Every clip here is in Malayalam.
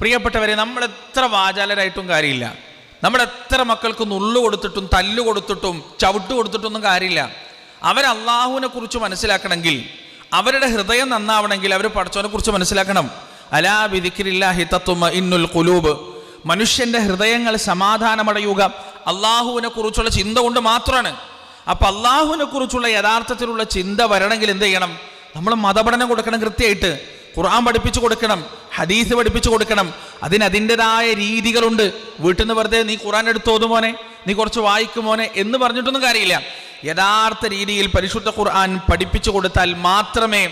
പ്രിയപ്പെട്ടവരെ, നമ്മൾ എത്ര വാചാലരായിട്ടും കാര്യമില്ല. നമ്മൾ എത്ര മക്കൾക്ക് നുള്ളു കൊടുത്തിട്ടും തല്ലു കൊടുത്തിട്ടും ചവിട്ട് കൊടുത്തിട്ടൊന്നും കാര്യമില്ല. അവരല്ലാഹുവിനെ കുറിച്ച് മനസ്സിലാക്കണമെങ്കിൽ, അവരുടെ ഹൃദയം നന്നാവണമെങ്കിൽ അവർ പടച്ചവനെ കുറിച്ച് മനസ്സിലാക്കണം. അലാ ബിദിക്രില്ലാഹി തത്മഇന്നുൽ ഖുലൂബ്. മനുഷ്യന്റെ ഹൃദയങ്ങൾ സമാധാനമടയുക അള്ളാഹുവിനെ കുറിച്ചുള്ള ചിന്ത കൊണ്ട് മാത്രമാണ്. അപ്പൊ അള്ളാഹുവിനെ കുറിച്ചുള്ള യഥാർത്ഥത്തിലുള്ള ചിന്ത വരണമെങ്കിൽ എന്ത് ചെയ്യണം? നമ്മൾ മതപഠനം കൊടുക്കണം, കൃത്യമായിട്ട് ഖുർആൻ പഠിപ്പിച്ചു കൊടുക്കണം, ഹദീസ് പഠിപ്പിച്ചു കൊടുക്കണം. അതിൻ്റെതായ രീതികളുണ്ട്. വീട്ടിൽ നിന്ന് വെറുതെ നീ ഖുർആൻ എടുത്തോതും മോനെ, നീ കുറച്ച് വായിക്കും മോനെ എന്ന് പറഞ്ഞിട്ടൊന്നും കാര്യമില്ല. യഥാർത്ഥ രീതിയിൽ പരിശുദ്ധ ഖുർആൻ പഠിപ്പിച്ചു കൊടുത്താൽ മാത്രമേ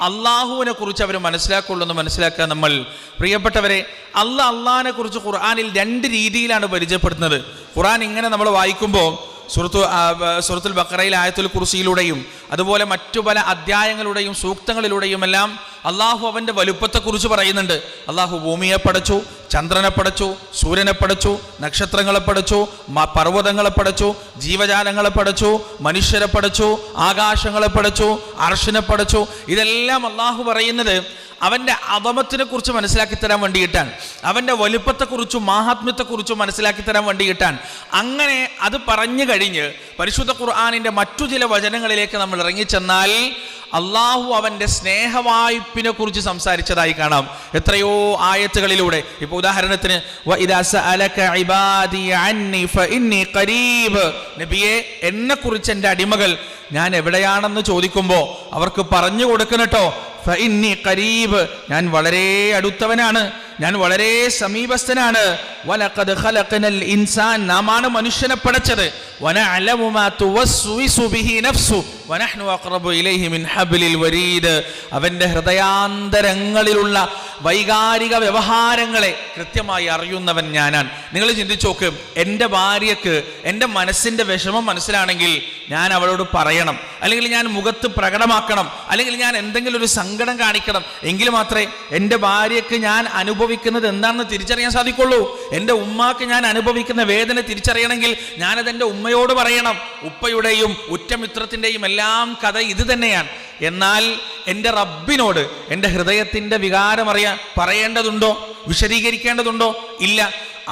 അള്ളാഹുവിനെ കുറിച്ച് അവർ മനസ്സിലാക്കുള്ളൂ എന്ന് മനസ്സിലാക്കുക നമ്മൾ. പ്രിയപ്പെട്ടവരെ, അള്ളാഹിനെ കുറിച്ച് ഖുർആനിൽ 2 രീതിയിലാണ് പരിചയപ്പെടുത്തുന്നത്. ഖുർആൻ ഇങ്ങനെ നമ്മൾ വായിക്കുമ്പോൾ സൂറത്തുൽ ബഖറയിൽ ആയത്തുൽ കുർസിയിലൂടെയും അതുപോലെ മറ്റു പല അധ്യായങ്ങളുടെയും സൂക്തങ്ങളിലൂടെയും എല്ലാം അള്ളാഹു അവൻ്റെ വലുപ്പത്തെക്കുറിച്ച് പറയുന്നുണ്ട്. അള്ളാഹു ഭൂമിയെ പടച്ചു, ചന്ദ്രനെ പടച്ചു, സൂര്യനെ പടച്ചു, നക്ഷത്രങ്ങളെ പടച്ചു, പർവ്വതങ്ങളെ പടച്ചു, ജീവജാലങ്ങളെ പടച്ചു, മനുഷ്യരെ പടച്ചു, ആകാശങ്ങളെ പടച്ചു, അർശിനെ പടച്ചു. ഇതെല്ലാം അള്ളാഹു പറയുന്നത് അവൻ്റെ അദമത്തിനെ കുറിച്ച് മനസ്സിലാക്കി തരാൻ വേണ്ടിയിട്ടാണ്, അവൻ്റെ വലുപ്പത്തെക്കുറിച്ചും മാഹാത്മ്യത്തെക്കുറിച്ചും മനസ്സിലാക്കി തരാൻ വേണ്ടിയിട്ടാണ്. അങ്ങനെ അത് പറഞ്ഞു കഴിഞ്ഞ് പരിശുദ്ധ ഖുർആനിൻ്റെ മറ്റു ചില വചനങ്ങളിലേക്ക് നമ്മൾ ഇറങ്ങിച്ചെന്നാൽ അള്ളാഹു അവൻ്റെ സ്നേഹവായ്പിനെ കുറിച്ച് സംസാരിച്ചതായി കാണാം എത്രയോ ആയത്തുകളിലൂടെ. ഇപ്പോൾ ഉദാഹരണത്തിന് നബിയെ, എന്നെ കുറിച്ച് എൻ്റെ അടിമകൾ ഞാൻ എവിടെയാണെന്ന് ചോദിക്കുമ്പോൾ അവർക്ക് പറഞ്ഞു കൊടുക്കണട്ടോ, ഫഇന്നി ഖരീബ്, ഞാൻ വളരെ അടുത്തവനാണ്, ഞാൻ വളരെ സമീപസ്ഥനാണ്. വലഖദ് ഖലഖനൽ ഇൻസാൻ, നാമാണ് മനുഷ്യനെ പടച്ചത്. വനഅലമു മാ തുവസ്വിസു ബിഹി നഫ്സു വനഹ്നു അഖറബു ഇലൈഹി മിൻ ഹബ്ലിൽ വരീദ്. അവൻ്റെ ഹൃദയാന്തരങ്ങളിലുള്ള വൈകാരിക വ്യവഹാരങ്ങളെ കൃത്യമായി അറിയുന്നവൻ ഞാനാണ്. നിങ്ങൾ ചിന്തിച്ചു നോക്ക്, എൻ്റെ ഭാര്യക്ക് എൻ്റെ മനസ്സിൻ്റെ വിഷമം മനസ്സിലാണെങ്കിൽ ഞാൻ അവളോട് പറയണം, അല്ലെങ്കിൽ ഞാൻ മുഖത്ത് പ്രകടമാക്കണം, അല്ലെങ്കിൽ ഞാൻ എന്തെങ്കിലും ഒരു സങ്കടം കാണിക്കണം. എങ്കിൽ മാത്രമേ എൻ്റെ ഭാര്യക്ക് ഞാൻ അനുഭവിക്കുന്നത് എന്താണെന്ന് തിരിച്ചറിയാൻ സാധിക്കുള്ളൂ. എൻ്റെ ഉമ്മാക്ക് ഞാൻ അനുഭവിക്കുന്ന വേദന തിരിച്ചറിയണമെങ്കിൽ ഞാനത് എൻ്റെ ഉമ്മയോട് പറയണം. ഉപ്പയുടെയും ഉറ്റമിത്രത്തിൻ്റെയും എല്ലാം കഥ ഇത് തന്നെയാണ്. എന്നാൽ എൻ്റെ റബ്ബിനോട് എൻ്റെ ഹൃദയത്തിൻ്റെ വികാരം പറയേണ്ടതുണ്ടോ? വിശദീകരിക്കേണ്ടതുണ്ടോ? ഇല്ല.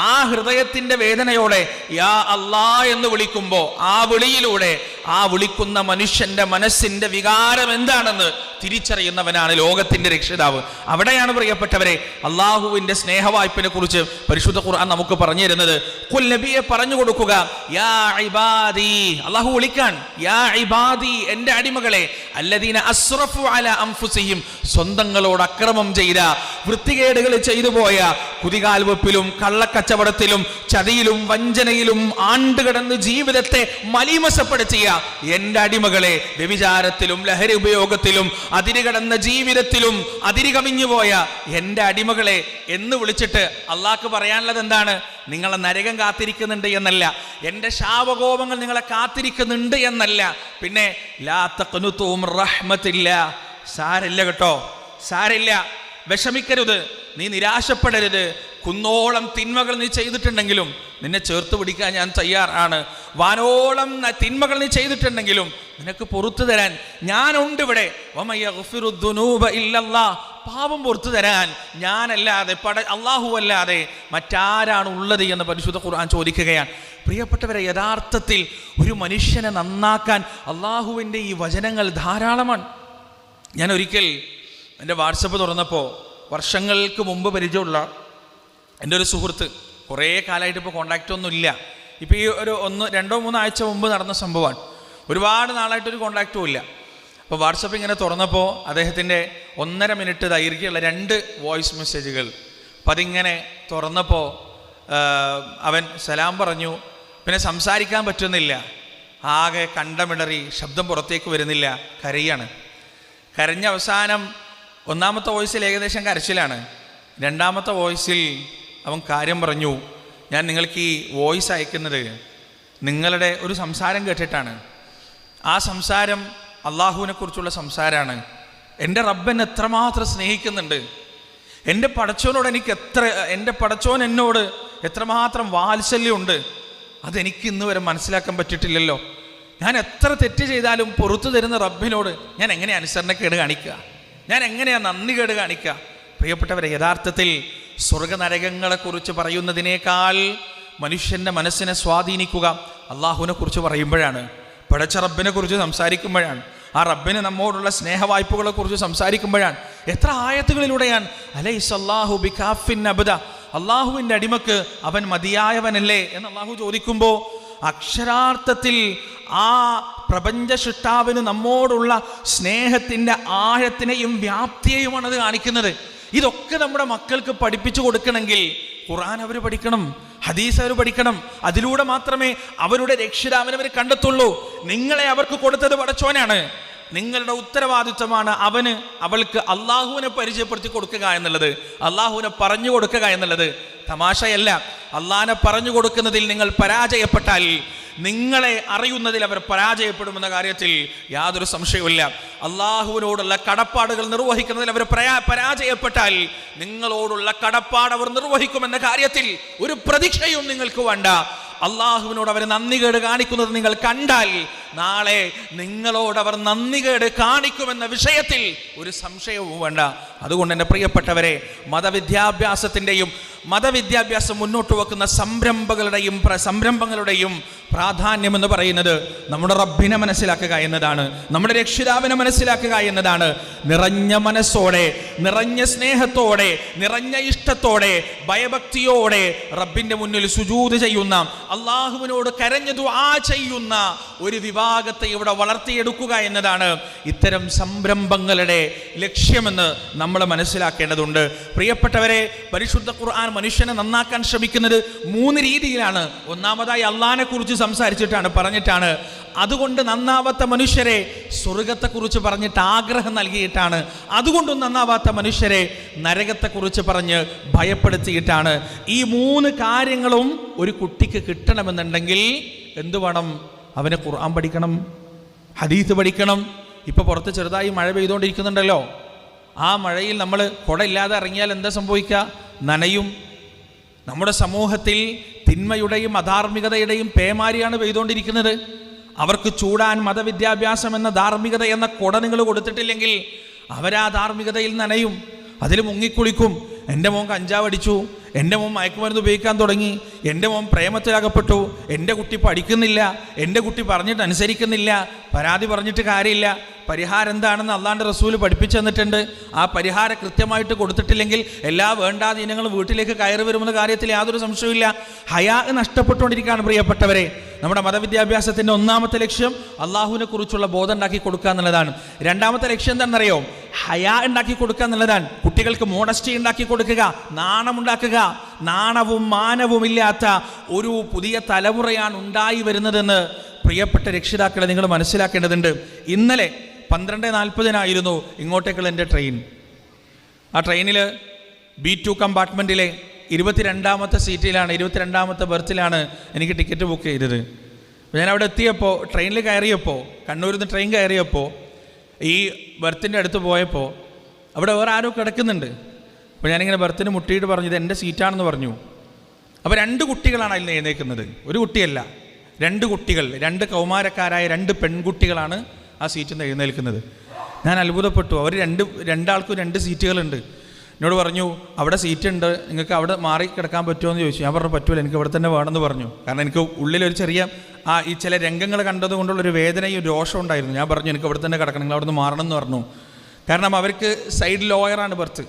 ആ ഹൃദയത്തിൻ്റെ വേദനയോടെ യാ അല്ലാ എന്ന് വിളിക്കുമ്പോൾ ആ വിളിയിലൂടെ ആ വിളിക്കുന്ന മനുഷ്യൻ്റെ മനസ്സിൻ്റെ വികാരം എന്താണെന്ന് തിരിച്ചറിയുന്നവനാണ് ലോകത്തിൻ്റെ രക്ഷിതാവ്. അവിടെയാണ് പ്രിയപ്പെട്ടവരെ അള്ളാഹുവിൻ്റെ സ്നേഹവായ്പിനെ കുറിച്ച് പരിശുദ്ധ ഖുർആൻ നമുക്ക് പറഞ്ഞു തരുന്നത്. ഖുൽ, നബിയെ പറഞ്ഞു കൊടുക്കുക, യാ ഇബാദി, അള്ളാഹു വിളിക്കാൻ, യാ ഇബാദി, എൻ്റെ അടിമകളെ, അല്ലദീന അസ്റഫു അലാ അൻഫുസിഹിം, സ്വന്തങ്ങളോട് അക്രമം ചെയ്ത, വൃത്തികേടുകൾ ചെയ്തു പോയ, കുതികാൽ വെപ്പിലും കള്ളക്കച്ചവടത്തിലും ചതിയിലും വഞ്ചനയിലും ആണ്ടുകിടന്ന് ജീവിതത്തെ മലീമസപ്പെടുത്തിയ എൻ്റെ അടിമകളെ, വ്യഭിചാരത്തിലും ലഹരി ഉപയോഗത്തിലും അതിരുകടന്ന ജീവിതത്തിലും അതിരുകവിഞ്ഞുപോയ എൻ്റെ അടിമകളെ എന്ന് വിളിച്ചിട്ട് അള്ളാഹ്ക്ക് പറയാനുള്ളത് എന്താണ്? നിങ്ങളെ നരകം കാത്തിരിക്കുന്നുണ്ട് എന്നല്ല, എൻ്റെ ശാപകോപങ്ങൾ നിങ്ങളെ കാത്തിരിക്കുന്നുണ്ട് എന്നല്ല. പിന്നെ ലാ തഖ്നുതു മിർ റഹ്മത്തില്ലാ, സാരില്ല കേട്ടോ, സാരില്ല, വിഷമിക്കരുത്, നീ നിരാശപ്പെടരുത്. കുന്നോളം തിന്മകൾ നീ ചെയ്തിട്ടുണ്ടെങ്കിലും നിന്നെ ചേർത്ത് പിടിക്കാൻ ഞാൻ തയ്യാറാണ്. വാനോളം തിന്മകൾ നീ ചെയ്തിട്ടുണ്ടെങ്കിലും നിനക്ക് പുറത്തു തരാൻ ഞാനുണ്ട് ഇവിടെ. പാപം പുറത്തു തരാൻ ഞാനല്ലാതെ അള്ളാഹു അല്ലാതെ മറ്റാരാണ് ഉള്ളത് എന്ന് പരിശുദ്ധ ഖുർആൻ ചോദിക്കുകയാണ്. പ്രിയപ്പെട്ടവരെ, യഥാർത്ഥത്തിൽ ഒരു മനുഷ്യനെ നന്നാക്കാൻ അള്ളാഹുവിൻ്റെ ഈ വചനങ്ങൾ ധാരാളമാണ്. ഞാൻ ഒരിക്കൽ എൻ്റെ വാട്സപ്പ് തുറന്നപ്പോൾ വർഷങ്ങൾക്ക് മുമ്പ് പരിചയമുള്ള എൻ്റെ ഒരു സുഹൃത്ത്, കുറേ കാലമായിട്ട് ഇപ്പോൾ കോണ്ടാക്റ്റ് ഒന്നും ഇല്ല, ഇപ്പോൾ ഈ ഒരു 1-2-3 ആഴ്ച മുമ്പ് നടന്ന സംഭവമാണ്, ഒരുപാട് നാളായിട്ടൊരു കോണ്ടാക്റ്റും ഇല്ല. അപ്പോൾ വാട്സപ്പ് ഇങ്ങനെ തുറന്നപ്പോൾ അദ്ദേഹത്തിൻ്റെ 1.5 മിനിറ്റ് ദൈർഘ്യമുള്ള 2 വോയിസ് മെസ്സേജുകൾ. അപ്പം അതിങ്ങനെ തുറന്നപ്പോൾ അവൻ സലാം പറഞ്ഞു, പിന്നെ സംസാരിക്കാൻ പറ്റുന്നില്ല, ആകെ കണ്ടമിടറി, ശബ്ദം പുറത്തേക്ക് വരുന്നില്ല, കരയാണ്. കരഞ്ഞ അവസാനം 1ാമത്തെ വോയിസിൽ ഏകദേശം കരച്ചിലാണ്, 2ാമത്തെ വോയിസിൽ അവൻ കാര്യം പറഞ്ഞു, ഞാൻ നിങ്ങൾക്ക് ഈ വോയിസ് അയക്കുന്നത് നിങ്ങളുടെ ഒരു സംസാരം കേട്ടിട്ടാണ്. ആ സംസാരം അള്ളാഹുവിനെ കുറിച്ചുള്ള സംസാരമാണ്. എൻ്റെ റബ്ബൻ എത്രമാത്രം സ്നേഹിക്കുന്നുണ്ട്, എൻ്റെ പടച്ചോനോട് എൻ്റെ പടച്ചോൻ എന്നോട് എത്രമാത്രം വാത്സല്യമുണ്ട്, അതെനിക്ക് ഇന്ന് വരെ മനസ്സിലാക്കാൻ പറ്റിയിട്ടില്ലല്ലോ. ഞാൻ എത്ര തെറ്റ് ചെയ്താലും പുറത്തു തരുന്ന റബ്ബിനോട് ഞാൻ എങ്ങനെ അനുസരണക്കേട് കാണിക്കുക, ഞാൻ എങ്ങനെയാണ് നന്ദി കേട് കാണിക്കുക? പ്രിയപ്പെട്ടവരെ, യഥാർത്ഥത്തിൽ സ്വർഗനരകങ്ങളെക്കുറിച്ച് പറയുന്നതിനേക്കാൾ മനുഷ്യൻ്റെ മനസ്സിനെ സ്വാധീനിക്കുക അള്ളാഹുവിനെ കുറിച്ച് പറയുമ്പോഴാണ്, പടച്ച റബ്ബിനെ കുറിച്ച് സംസാരിക്കുമ്പോഴാണ്, ആ റബ്ബിന് നമ്മോടുള്ള സ്നേഹവായ്പകളെ കുറിച്ച് സംസാരിക്കുമ്പോഴാണ്. എത്ര ആയത്തുകളിലൂടെയാണ് അലൈസല്ലാഹു ബികാഫിൻ അബ്ദ, അള്ളാഹുവിൻ്റെ അടിമക്ക് അവൻ മതിയായവനല്ലേ എന്ന് അള്ളാഹു ചോദിക്കുമ്പോൾ അക്ഷരാർത്ഥത്തിൽ ആ പ്രപഞ്ച സൃഷ്ടാവിന് നമ്മോടുള്ള സ്നേഹത്തിൻ്റെ ആഴത്തിനെയും വ്യാപ്തിയെയുമാണ് അത് കാണിക്കുന്നത്. ഇതൊക്കെ നമ്മുടെ മക്കൾക്ക് പഠിപ്പിച്ചു കൊടുക്കണമെങ്കിൽ ഖുർആൻ അവർ പഠിക്കണം, ഹദീസ് അവർ പഠിക്കണം. അതിലൂടെ മാത്രമേ അവരുടെ രക്ഷിതാവിനെ അവർ കണ്ടെത്തുള്ളൂ. നിങ്ങളെ അവർക്ക് കൊടുത്തത് പടച്ചോനാണ്. നിങ്ങളുടെ ഉത്തരവാദിത്വമാണ് അവൾക്ക് അള്ളാഹുവിനെ പരിചയപ്പെടുത്തി കൊടുക്കുക എന്നുള്ളത്, അള്ളാഹുവിനെ പറഞ്ഞു കൊടുക്കുക എന്നുള്ളത്. തമാശയല്ല. അള്ളാഹിനെ പറഞ്ഞു കൊടുക്കുന്നതിൽ നിങ്ങൾ പരാജയപ്പെട്ടാൽ നിങ്ങളെ അറിയുന്നതിൽ അവർ പരാജയപ്പെടുമെന്ന കാര്യത്തിൽ യാതൊരു സംശയവുമില്ല. അള്ളാഹുവിനോടുള്ള കടപ്പാടുകൾ നിർവഹിക്കുന്നതിൽ അവർ പരാജയപ്പെട്ടാൽ നിങ്ങളോടുള്ള കടപ്പാട് അവർ നിർവഹിക്കുമെന്ന കാര്യത്തിൽ ഒരു പ്രതീക്ഷയും നിങ്ങൾക്ക് വേണ്ട. അള്ളാഹുവിനോട് അവർ നന്ദികേട് കാണിക്കുന്നത് നിങ്ങൾ കണ്ടാൽ നാളെ നിങ്ങളോട് അവർ നന്ദികേട് കാണിക്കുമെന്ന വിഷയത്തിൽ ഒരു സംശയവും വേണ്ട. അതുകൊണ്ട് എൻ്റെ പ്രിയപ്പെട്ടവരെ, മതവിദ്യാഭ്യാസം മുന്നോട്ട് വെക്കുന്ന സംരംഭങ്ങളുടെയും പ്രാധാന്യം എന്ന് പറയുന്നത് നമ്മുടെ റബ്ബിനെ മനസ്സിലാക്കുക എന്നതാണ്, നമ്മുടെ രക്ഷിതാവിനെ മനസ്സിലാക്കുക എന്നതാണ്. നിറഞ്ഞ മനസ്സോടെ, നിറഞ്ഞ സ്നേഹത്തോടെ, നിറഞ്ഞ ഇഷ്ടത്തോടെ, ഭയഭക്തിയോടെ റബ്ബിന്റെ മുന്നിൽ സുജൂദ് ചെയ്യുന്ന, അള്ളാഹുവിനോട് കരഞ്ഞു ദുആ ചെയ്യുന്ന ഒരു വിഭാഗത്തെ ഇവിടെ വളർത്തിയെടുക്കുക എന്നതാണ് ഇത്തരം സംരംഭങ്ങളുടെ ലക്ഷ്യമെന്ന് നമ്മൾ മനസ്സിലാക്കേണ്ടതുണ്ട്. പ്രിയപ്പെട്ടവരെ, പരിശുദ്ധ ഖുർആൻ മനുഷ്യനെ നന്നാക്കാൻ ശ്രമിക്കുന്നത് 3 രീതിയിലാണ്. ഒന്നാമതായി അള്ളാഹിനെ കുറിച്ച് സംസാരിച്ചിട്ടാണ്, പറഞ്ഞിട്ടാണ്. അതുകൊണ്ട് നന്നാവാത്ത മനുഷ്യരെ സ്വർഗത്തെക്കുറിച്ച് പറഞ്ഞിട്ട് ആഗ്രഹം നൽകിയിട്ടാണ്. അതുകൊണ്ടും നന്നാവാത്ത മനുഷ്യരെ നരകത്തെക്കുറിച്ച് പറഞ്ഞ് ഭയപ്പെടുത്തിയിട്ടാണ്. ഈ 3 കാര്യങ്ങളും ഒരു കുട്ടിക്ക് കിട്ടണമെന്നുണ്ടെങ്കിൽ എന്തു വേണം? അവന് ഖുർആൻ പഠിക്കണം, ഹദീസ് പഠിക്കണം. ഇപ്പൊ പുറത്ത് ചെറുതായി മഴ പെയ്തുകൊണ്ടിരിക്കുന്നുണ്ടല്ലോ. ആ മഴയിൽ നമ്മൾ കുട ഇല്ലാതെ ഇറങ്ങിയാൽ എന്താ സംഭവിക്കുക? നനയും. നമ്മുടെ സമൂഹത്തിൽ തിന്മയുടെയും അധാർമികതയുടെയും പേമാരിയാണ് പെയ്തുകൊണ്ടിരിക്കുന്നത്. അവർക്ക് ചൂടാൻ മതവിദ്യാഭ്യാസം എന്ന ധാർമ്മികത എന്ന കുട നിങ്ങൾ കൊടുത്തിട്ടില്ലെങ്കിൽ അവരാ ധാർമ്മികതയിൽ നനയും, അതിൽ മുങ്ങിക്കുളിക്കും. എൻ്റെ മോൻ കഞ്ചാവ് അടിച്ചു, എൻ്റെ മോൻ മയക്കുമരുന്ന് ഉപയോഗിക്കാൻ തുടങ്ങി, എൻ്റെ മോൻ പ്രേമത്തിലകപ്പെട്ടു, എൻ്റെ കുട്ടി പഠിക്കുന്നില്ല, എൻ്റെ കുട്ടി പറഞ്ഞിട്ട് അനുസരിക്കുന്നില്ല, പരാതി പറഞ്ഞിട്ട് കാര്യമില്ല. പരിഹാരം എന്താണെന്ന് അള്ളാഹുവിൻ്റെ റസൂൽ പഠിപ്പിച്ചു തന്നിട്ടുണ്ട്. ആ പരിഹാരം കൃത്യമായിട്ട് കൊടുത്തിട്ടില്ലെങ്കിൽ എല്ലാ വേണ്ടാധീനങ്ങളും വീട്ടിലേക്ക് കയറി വരുമെന്ന കാര്യത്തിൽ യാതൊരു സംശയവുമില്ല. ഹയാ നഷ്ടപ്പെട്ടുകൊണ്ടിരിക്കുകയാണ് പ്രിയപ്പെട്ടവരെ. നമ്മുടെ മതവിദ്യാഭ്യാസത്തിൻ്റെ ഒന്നാമത്തെ ലക്ഷ്യം അള്ളാഹുവിനെ കുറിച്ചുള്ള ബോധം ഉണ്ടാക്കി കൊടുക്കുക എന്നുള്ളതാണ്. രണ്ടാമത്തെ ലക്ഷ്യം എന്താണെന്നറിയോ? ഹയാ ഉണ്ടാക്കി കൊടുക്കുക എന്നുള്ളതാണ്. കുട്ടികൾക്ക് മോഡസ്റ്റി ഉണ്ടാക്കി കൊടുക്കുക, നാണമുണ്ടാക്കുക. നാണവും മാനവും ഇല്ലാത്ത ഒരു പുതിയ തലമുറയാണ് ഉണ്ടായി വരുന്നതെന്ന് പ്രിയപ്പെട്ട രക്ഷിതാക്കളെ നിങ്ങൾ മനസ്സിലാക്കേണ്ടതുണ്ട്. ഇന്നലെ 12:40 ഇങ്ങോട്ടേക്കുള്ള എൻ്റെ ട്രെയിൻ. ആ ട്രെയിനിൽ B2 കമ്പാർട്ട്മെൻറ്റിലെ 22ാമത്തെ സീറ്റിലാണ്, 22ാമത്തെ ബർത്തിലാണ് എനിക്ക് ടിക്കറ്റ് ബുക്ക് ചെയ്തത്. ഞാൻ അവിടെ എത്തിയപ്പോൾ, ട്രെയിനിൽ കയറിയപ്പോൾ, കണ്ണൂരിൽ നിന്ന് ട്രെയിൻ കയറിയപ്പോൾ ഈ ബർത്തിൻ്റെ അടുത്ത് പോയപ്പോൾ അവിടെ വേറെ ആരോ കിടക്കുന്നുണ്ട്. അപ്പോൾ ഞാനിങ്ങനെ ബർത്തിന് മുട്ടിയിട്ട് പറഞ്ഞു ഇത് എൻ്റെ സീറ്റാണെന്ന് പറഞ്ഞു. അപ്പോൾ 2 കുട്ടികളാണ് അതിൽ എഴുന്നേൽക്കുന്നത്, ഒരു കുട്ടിയല്ല. 2 കുട്ടികൾ, 2 കൗമാരക്കാരായ 2 പെൺകുട്ടികളാണ് ആ സീറ്റിൽ നിന്ന് എഴുന്നേൽക്കുന്നത്. ഞാൻ അത്ഭുതപ്പെട്ടു. അവർ രണ്ടാൾക്കും 2 സീറ്റുകളുണ്ട്. എന്നോട് പറഞ്ഞു അവിടെ സീറ്റ് ഉണ്ട്, നിങ്ങൾക്ക് അവിടെ മാറി കിടക്കാൻ പറ്റുമോ എന്ന് ചോദിച്ചു. ഞാൻ പറഞ്ഞു പറ്റൂല, എനിക്ക് ഇവിടെ തന്നെ വേണമെന്ന് പറഞ്ഞു. കാരണം എനിക്ക് ഉള്ളിലൊരു ചെറിയ ഈ ചില രംഗങ്ങൾ കണ്ടതുകൊണ്ടുള്ളൊരു വേദനയും രോഷം ഉണ്ടായിരുന്നു. ഞാൻ പറഞ്ഞു എനിക്ക് ഇവിടെ തന്നെ കിടക്കണം, നിങ്ങൾ അവിടെ നിന്ന് മാറണം എന്ന് പറഞ്ഞു. കാരണം അവർക്ക് സൈഡ് ലോയറാണ് ബർത്ത്.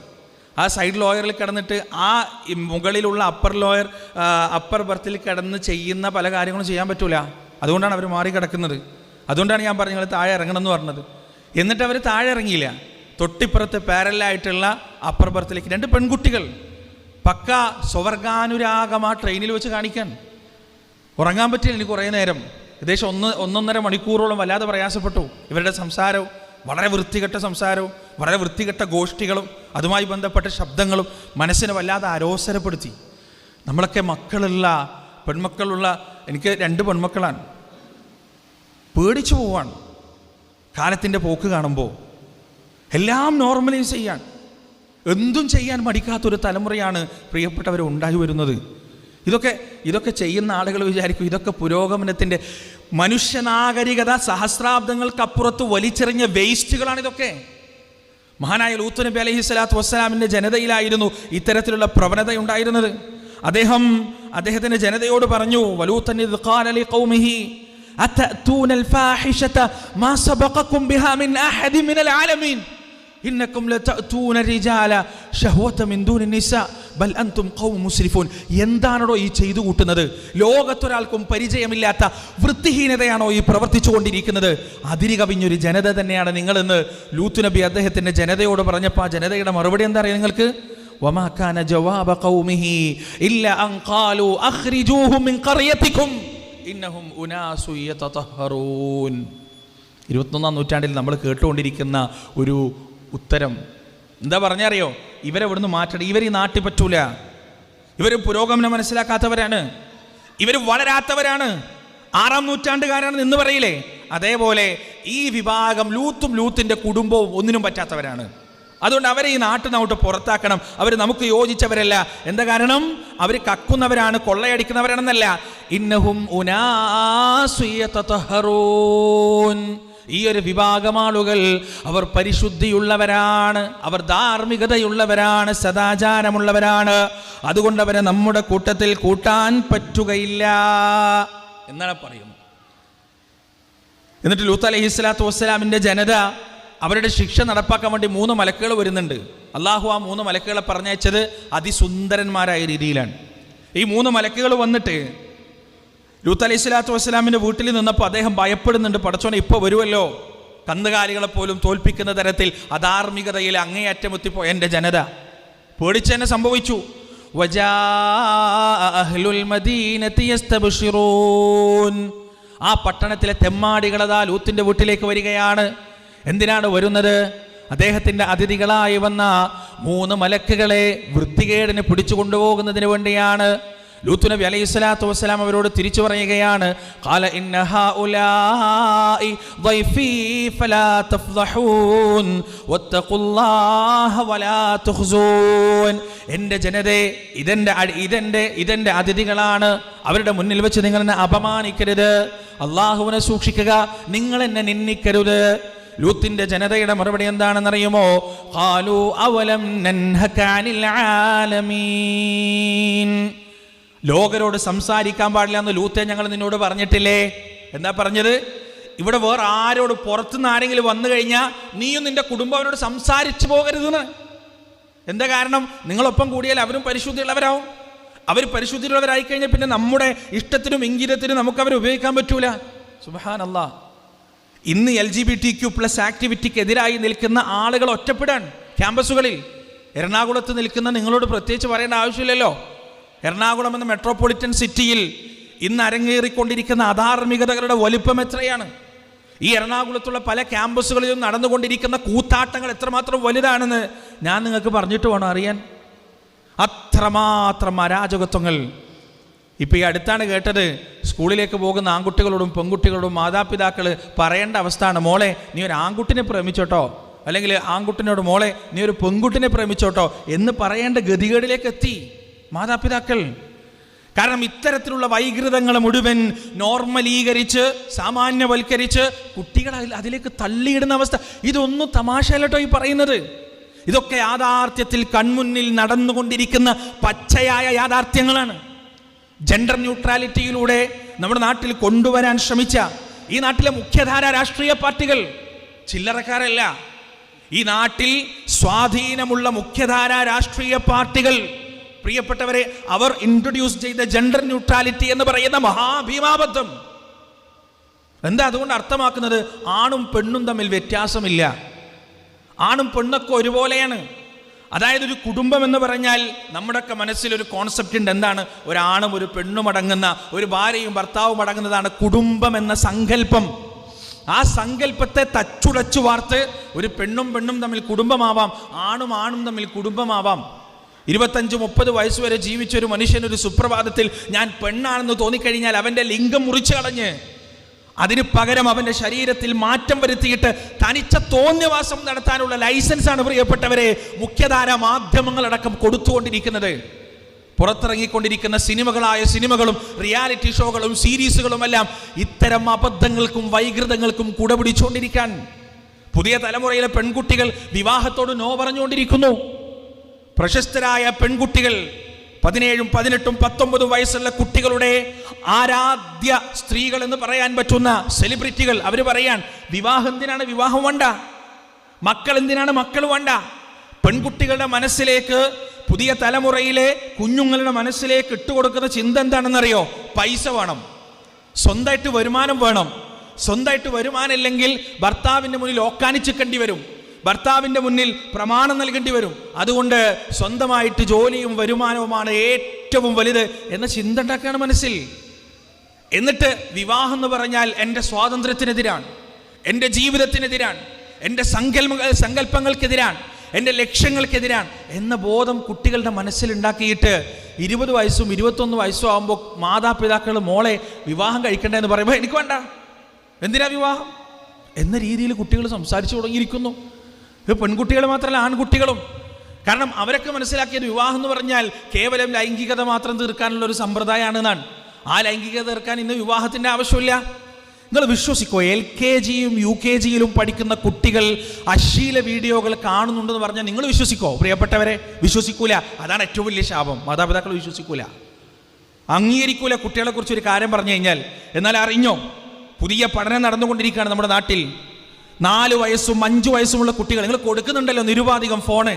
ആ സൈഡ് ലോയറിൽ കിടന്നിട്ട് ആ മുകളിലുള്ള അപ്പർ ബർത്തിൽ കിടന്ന് ചെയ്യുന്ന പല കാര്യങ്ങളും ചെയ്യാൻ പറ്റൂല. അതുകൊണ്ടാണ് അവർ മാറി കിടക്കുന്നത്. അതുകൊണ്ടാണ് ഞാൻ പറഞ്ഞു നിങ്ങൾ താഴെ ഇറങ്ങണം എന്ന് പറഞ്ഞത്. എന്നിട്ട് അവർ താഴെ ഇറങ്ങിയില്ല. തൊട്ടിപ്പുറത്ത് പാരലായിട്ടുള്ള അപ്പർ ബർത്തിലേക്ക് 2 പെൺകുട്ടികൾ പക്ക സ്വർഗാനുരാഗം ആ ട്രെയിനിൽ വെച്ച് കാണിക്കാൻ. ഉറങ്ങാൻ പറ്റില്ല എനിക്ക് കുറേ നേരം, ഏകദേശം 1.5 മണിക്കൂറോളം വല്ലാതെ പ്രയാസപ്പെട്ടു. ഇവരുടെ സംസാരവും വളരെ വൃത്തികെട്ട സംസാരവും വളരെ വൃത്തികെട്ട ഗോഷ്ഠികളും അതുമായി ബന്ധപ്പെട്ട ശബ്ദങ്ങളും മനസ്സിനെ വല്ലാതെ അരോസരപ്പെടുത്തി. നമ്മളൊക്കെ പെൺമക്കളുള്ള എനിക്ക് 2 പെൺമക്കളാണ്. പേടിച്ചു പോവാണ് കാലത്തിൻ്റെ പോക്ക് കാണുമ്പോൾ. എല്ലാം നോർമലൈസ് ചെയ്യാൻ, എന്തും ചെയ്യാൻ മടിക്കാത്തൊരു തലമുറയാണ് പ്രിയപ്പെട്ടവർ ഉണ്ടായി വരുന്നത്. ഇതൊക്കെ ചെയ്യുന്ന ആളുകൾ വിചാരിക്കും ഇതൊക്കെ പുരോഗമനത്തിൻ്റെ, മനുഷ്യനാഗരികത സഹസ്രാബ്ദങ്ങൾക്കപ്പുറത്ത് വലിച്ചെറിഞ്ഞ വേസ്റ്റുകളാണ് ഇതൊക്കെ. മഹാനായ ലൂത്ത് നബി അലൈഹി സ്വലാത്തു വസ്സലാമിൻ്റെ ജനതയിലായിരുന്നു ഇത്തരത്തിലുള്ള പ്രവണത ഉണ്ടായിരുന്നത്. അദ്ദേഹത്തിന്റെ ജനതയോട് പറഞ്ഞു, വലൂത്തൻ ഇദ് ഖാല ലിഖൗമിഹി അതഅതൂനൽ ഫാഹിഷത മാ സബഖകും ബിഹാ മിൻ അഹദി മിനൽ ആലമീൻ ഇന്നകും ലതഅതൂന റിജാല ശഹവത മിൻ ദൂനി നിസാ ബൽ അൻതും ഖൗമുൻ മുസ്രിഫൂൻ. എന്താണോ ഈ ചെയ്തു കൂട്ടുന്നത്? ലോകത്തൊരാൾക്കും പരിചയമില്ലാത്ത വൃത്തിഹീനതയാണോ ഈ പ്രവർത്തിച്ചു കൊണ്ടിരിക്കുന്നത്? അതിരി കവിഞ്ഞൊരു ജനത തന്നെയാണ് നിങ്ങളെന്ന് ലൂത്ത് നബി അദ്ദേഹത്തിന്റെ ജനതയോട് പറഞ്ഞപ്പോൾ ആ ജനതയുടെ മറുപടി എന്താ അറിയാം നിങ്ങൾക്ക്? വമാ കാന ജവാബ ഖൗമിഹി ഇല്ലാ അൻ ഖാലൂ അഖ്രിജൂഹും മിൻ ഖറിയതികും ഇന്നഹും ഉനാസു യതതഹറൂൻ. 21-ാം നൂറ്റാണ്ടിൽ നമ്മൾ കേട്ടുകൊണ്ടിരിക്കുന്ന ഒരു ഉത്തരം എന്താ പറഞ്ഞറിയോ? ഇവരെ ഇവിടുന്ന് മാറ്റണം, ഇവർ ഈ നാട്ടിൽ പറ്റൂല, ഇവർ പുരോഗമനം മനസ്സിലാക്കാത്തവരാണ്, ഇവർ വളരാത്തവരാണ്, 6-ാം നൂറ്റാണ്ടുകാരാണ് എന്ന് പറയില്ലേ, അതേപോലെ ഈ വിഭാഗം ലൂത്തിന്റെ കുടുംബവും ഒന്നിനും പറ്റാത്തവരാണ്. അതുകൊണ്ട് അവരെ ഈ നാട്ടിൽ നിന്ന് പുറത്താക്കണം. അവർ നമുക്ക് യോജിച്ചവരല്ല. എന്താ കാരണം? അവർ കക്കുന്നവരാണ്, കൊള്ളയടിക്കുന്നവരാണെന്നല്ല. ഇന്നഹും ഉനാസു യതതഹറൂൻ. ഈ ഒരു വിഭാഗം ആളുകൾ അവർ പരിശുദ്ധിയുള്ളവരാണ്, അവർ ധാർമ്മികതയുള്ളവരാണ്, സദാചാരമുള്ളവരാണ്. അതുകൊണ്ട് അവരെ നമ്മുടെ കൂട്ടത്തിൽ കൂട്ടാൻ പറ്റുകയില്ല എന്നാണ് പറയുന്നത്. എന്നിട്ട് ലൂത്ത് അലൈഹി സ്വലാത്തു വസ്സലാമിൻ്റെ ജനത അവരുടെ ശിക്ഷ നടപ്പാക്കാൻ വേണ്ടി 3 മലക്കുകൾ വരുന്നുണ്ട്. അള്ളാഹു ആ 3 മലക്കുകളെ പറഞ്ഞയച്ചത് അതിസുന്ദരന്മാരായ രീതിയിലാണ്. ഈ 3 മലക്കുകൾ വന്നിട്ട് ലൂത്ത് അലൈഹി സ്വലാത്തു വസ്സലാമിൻ്റെ വീട്ടിൽ നിന്നപ്പോൾ അദ്ദേഹം ഭയപ്പെടുന്നുണ്ട്. പടച്ചോനെ ഇപ്പോൾ വരുമല്ലോ, കന്നുകാലികളെ പോലും തോൽപ്പിക്കുന്ന തരത്തിൽ അധാർമികതയിൽ അങ്ങേയറ്റമെത്തിപ്പോയ എൻ്റെ ജനത പേടിച്ചെന്നെ സംഭവിച്ചു. ആ പട്ടണത്തിലെ തെമ്മാടികളതാ ലൂത്തിന്റെ വീട്ടിലേക്ക് വരികയാണ്. എന്തിനാണ് വരുന്നത്? അദ്ദേഹത്തിന്റെ അതിഥികളായി വന്ന 3 മലക്കുകളെ വൃത്തികേടിന് പിടിച്ചു കൊണ്ടുപോകുന്നതിന് വേണ്ടിയാണ്. ലൂത്ത് നബി അലൈഹി സ്വലാത്തു വസ്സലാം അവരോട് തിരിച്ചു പറയുകയാണ്, ഖാല ഇന്ന ഹൗലാഇ ളൈഫീ ഫലാ തഫ്ളഹൂൻ വത്തഖുല്ലാഹ വലാ തുഖ്സൂൻ. എൻ്റെ ജനതേ, ഇതെന്റെ അതിഥികളാണ്, അവരുടെ മുന്നിൽ വെച്ച് നിങ്ങൾ എന്നെ അപമാനിക്കരുത്, അള്ളാഹുവിനെ സൂക്ഷിക്കുക, നിങ്ങൾ എന്നെ നിന്ദിക്കരുത്. ലൂത്തിന്റെ ജനതയുടെ മറുപടി എന്താണെന്നറിയുമോ? ഖാലൂ അവലം നൻഹക അനിൽ ആലമീൻ. ലോകരോട് സംസാരിക്കാൻ പാടില്ല എന്ന് ലൂത്തെ ഞങ്ങൾ നിന്നോട് പറഞ്ഞിട്ടില്ലേ? എന്താ പറഞ്ഞത്? ഇവിടെ വേറെ ആരോട് പുറത്തുനിന്ന് ആരെങ്കിലും വന്നു കഴിഞ്ഞാൽ നീയും നിന്റെ കുടുംബം അവരോട് സംസാരിച്ചു പോകരുതെന്ന്. എന്താ കാരണം? നിങ്ങളൊപ്പം കൂടിയാൽ അവരും പരിശുദ്ധിയുള്ളവരാവും. അവർ പരിശുദ്ധിയുള്ളവരായി കഴിഞ്ഞാൽ പിന്നെ നമ്മുടെ ഇഷ്ടത്തിനും ഇംഗിതത്തിനും നമുക്ക് അവരെ ഉപയോഗിക്കാൻ പറ്റൂല. സുബ്ഹാനല്ലാഹ്. ഇന്ന് LGBTQ+ ആക്ടിവിറ്റിക്ക് എതിരായി നിൽക്കുന്ന ആളുകൾ ഒറ്റപ്പെടാൻ ക്യാമ്പസുകളിൽ. എറണാകുളത്ത് നിൽക്കുന്ന നിങ്ങളോട് പ്രത്യേകിച്ച് പറയേണ്ട ആവശ്യമില്ലല്ലോ. എറണാകുളം എന്ന മെട്രോപൊളിറ്റൻ സിറ്റിയിൽ ഇന്ന് അരങ്ങേറിക്കൊണ്ടിരിക്കുന്ന അധാർമികതകളുടെ വലിപ്പം എത്രയാണ്? ഈ എറണാകുളത്തുള്ള പല ക്യാമ്പസുകളിലും നടന്നുകൊണ്ടിരിക്കുന്ന കൂത്താട്ടങ്ങൾ എത്രമാത്രം വലുതാണെന്ന് ഞാൻ നിങ്ങൾക്ക് പറഞ്ഞിട്ട് വേണം അറിയാൻ. അത്രമാത്രം അരാജകത്വങ്ങൾ. ഇപ്പം ഈ അടുത്താണ് കേട്ടത്, സ്കൂളിലേക്ക് പോകുന്ന ആൺകുട്ടികളോടും പെൺകുട്ടികളോടും മാതാപിതാക്കൾ പറയേണ്ട അവസ്ഥയാണ്, മോളെ നീ ഒരു ആൺകുട്ടിനെ പ്രേമിച്ചോട്ടോ, അല്ലെങ്കിൽ ആൺകുട്ടിനോട് മോളെ നീ ഒരു പെൺകുട്ടിനെ പ്രേമിച്ചോട്ടോ എന്ന് പറയേണ്ട ഗതികേടിലേക്ക് എത്തി മാതാപിതാക്കൾ. കാരണം ഇത്തരത്തിലുള്ള വൈകൃതങ്ങൾ മുഴുവൻ നോർമലീകരിച്ച് സാമാന്യവൽക്കരിച്ച് കുട്ടികളെ അതിലേക്ക് തള്ളിയിടുന്ന അവസ്ഥ. ഇതൊന്നും തമാശയല്ലോ ഈ പറയുന്നത്. ഇതൊക്കെ യാഥാർത്ഥ്യത്തിൽ കൺമുന്നിൽ നടന്നുകൊണ്ടിരിക്കുന്ന പച്ചയായ യാഥാർത്ഥ്യങ്ങളാണ്. ജെൻഡർ ന്യൂട്രാലിറ്റിയിലൂടെ നമ്മുടെ നാട്ടിൽ കൊണ്ടുവരാൻ ശ്രമിച്ച ഈ നാട്ടിലെ മുഖ്യധാര രാഷ്ട്രീയ പാർട്ടികൾ ചില്ലറക്കാരല്ല. ഈ നാട്ടിൽ സ്വാധീനമുള്ള മുഖ്യധാര രാഷ്ട്രീയ പാർട്ടികൾ, പ്രിയപ്പെട്ടവരെ, അവർ ഇൻട്രൊഡ്യൂസ് ചെയ്ത ജെൻഡർ ന്യൂട്രാലിറ്റി എന്ന് പറയുന്ന മഹാഭീമാബദ്ധം എന്താ? അതുകൊണ്ട് അർത്ഥമാക്കുന്നത് ആണും പെണ്ണും തമ്മിൽ വ്യത്യാസമില്ല, ആണും പെണ്ണൊക്കെ ഒരുപോലെയാണ്. അതായത് ഒരു കുടുംബം എന്ന് പറഞ്ഞാൽ നമ്മുടെയൊക്കെ മനസ്സിലൊരു കോൺസെപ്റ്റ് ഉണ്ട്. എന്താണ്? ഒരാണും ഒരു പെണ്ണും അടങ്ങുന്ന, ഒരു ഭാര്യയും ഭർത്താവും അടങ്ങുന്നതാണ് കുടുംബം എന്ന സങ്കല്പം. ആ സങ്കല്പത്തെ തച്ചുടച്ചു വാർത്ത് ഒരു പെണ്ണും തമ്മിൽ കുടുംബമാവാം, ആണും തമ്മിൽ കുടുംബമാവാം. 25-30 വയസ്സ് വരെ ജീവിച്ച ഒരു മനുഷ്യൻ ഒരു സുപ്രഭാതത്തിൽ ഞാൻ പെണ്ണാണെന്ന് തോന്നിക്കഴിഞ്ഞാൽ അവൻ്റെ ലിംഗം മുറിച്ചു കളഞ്ഞ് അതിന് പകരം അവൻ്റെ ശരീരത്തിൽ മാറ്റം വരുത്തിയിട്ട് തനിച്ച തോന്നിയവാസം നടത്താനുള്ള ലൈസൻസാണ് പ്രിയപ്പെട്ടവരെ മുഖ്യധാര മാധ്യമങ്ങളടക്കം കൊടുത്തുകൊണ്ടിരിക്കുന്നത്. പുറത്തിറങ്ങിക്കൊണ്ടിരിക്കുന്ന സിനിമകളും റിയാലിറ്റി ഷോകളും സീരീസുകളുമെല്ലാം ഇത്തരം അബദ്ധങ്ങൾക്കും വൈകൃതങ്ങൾക്കും കുടപിടിച്ചുകൊണ്ടിരിക്കാൻ. പുതിയ തലമുറയിലെ പെൺകുട്ടികൾ വിവാഹത്തോട് നോ പറഞ്ഞുകൊണ്ടിരിക്കുന്നു. പ്രശസ്തരായ പെൺകുട്ടികൾ 17, 18, 19 വയസ്സുള്ള കുട്ടികളുടെ ആരാധ്യ സ്ത്രീകൾ എന്ന് പറയാൻ പറ്റുന്ന സെലിബ്രിറ്റികൾ അവർ പറയാൻ, വിവാഹം എന്തിനാണ്, വിവാഹം വേണ്ട, മക്കൾ എന്തിനാണ്, മക്കൾ വേണ്ട. പെൺകുട്ടികളുടെ മനസ്സിലേക്ക്, പുതിയ തലമുറയിലെ കുഞ്ഞുങ്ങളുടെ മനസ്സിലേക്ക് ഇട്ടുകൊടുക്കുന്ന ചിന്ത എന്താണെന്നറിയോ? പൈസ വേണം, സ്വന്തമായിട്ട് വരുമാനം വേണം. സ്വന്തമായിട്ട് വരുമാനം ഇല്ലെങ്കിൽ ഭർത്താവിൻ്റെ മുന്നിൽ ഓക്കാനിച്ചിക്കേണ്ടി വരും, ഭർത്താവിൻ്റെ മുന്നിൽ പ്രമാണം നൽകേണ്ടി വരും. അതുകൊണ്ട് സ്വന്തമായിട്ട് ജോലിയും വരുമാനവുമാണ് ഏറ്റവും വലുത് എന്ന ചിന്ത ഉണ്ടാക്കുകയാണ് മനസ്സിൽ. എന്നിട്ട് വിവാഹം എന്ന് പറഞ്ഞാൽ എൻ്റെ സ്വാതന്ത്ര്യത്തിനെതിരാണ്, എൻ്റെ ജീവിതത്തിനെതിരാണ്, എൻ്റെ സങ്കല്പങ്ങൾക്കെതിരാണ്, എൻ്റെ ലക്ഷ്യങ്ങൾക്കെതിരാണ് എന്ന ബോധം കുട്ടികളുടെ മനസ്സിലുണ്ടാക്കിയിട്ട് 20 വയസ്സും 21 വയസ്സും ആകുമ്പോൾ മാതാപിതാക്കൾ മോളെ വിവാഹം കഴിക്കണ്ടെന്ന് പറയുമ്പോൾ എനിക്ക് വേണ്ട, എന്തിനാ വിവാഹം എന്ന രീതിയിൽ കുട്ടികൾ സംസാരിച്ചു തുടങ്ങിയിരിക്കുന്നു. ഇത് പെൺകുട്ടികൾ മാത്രമല്ല, ആൺകുട്ടികളും. കാരണം അവരൊക്കെ മനസ്സിലാക്കിയത് വിവാഹം എന്ന് പറഞ്ഞാൽ കേവലം ലൈംഗികത മാത്രം തീർക്കാനുള്ള ഒരു സമ്പ്രദായമാണെന്നാണ്. ആ ലൈംഗികത തീർക്കാൻ ഇന്ന് വിവാഹത്തിൻ്റെ ആവശ്യമില്ല. നിങ്ങൾ വിശ്വസിക്കോ, LKGയും UKGയിലും പഠിക്കുന്ന കുട്ടികൾ അശ്ലീല വീഡിയോകൾ കാണുന്നുണ്ടെന്ന് പറഞ്ഞാൽ നിങ്ങൾ വിശ്വസിക്കോ? പ്രിയപ്പെട്ടവരെ, വിശ്വസിക്കൂല. അതാണ് ഏറ്റവും വലിയ ശാപം. മാതാപിതാക്കൾ വിശ്വസിക്കൂല, അംഗീകരിക്കൂല കുട്ടികളെ കുറിച്ച് ഒരു കാര്യം പറഞ്ഞു കഴിഞ്ഞാൽ. എന്നാൽ അറിഞ്ഞോ, പുതിയ പഠനം നടന്നുകൊണ്ടിരിക്കുകയാണ് നമ്മുടെ നാട്ടിൽ. 4 വയസ്സും 5 വയസ്സുമുള്ള കുട്ടികൾ നിങ്ങൾ കൊടുക്കുന്നുണ്ടല്ലോ നിരുപാധികം ഫോണ്,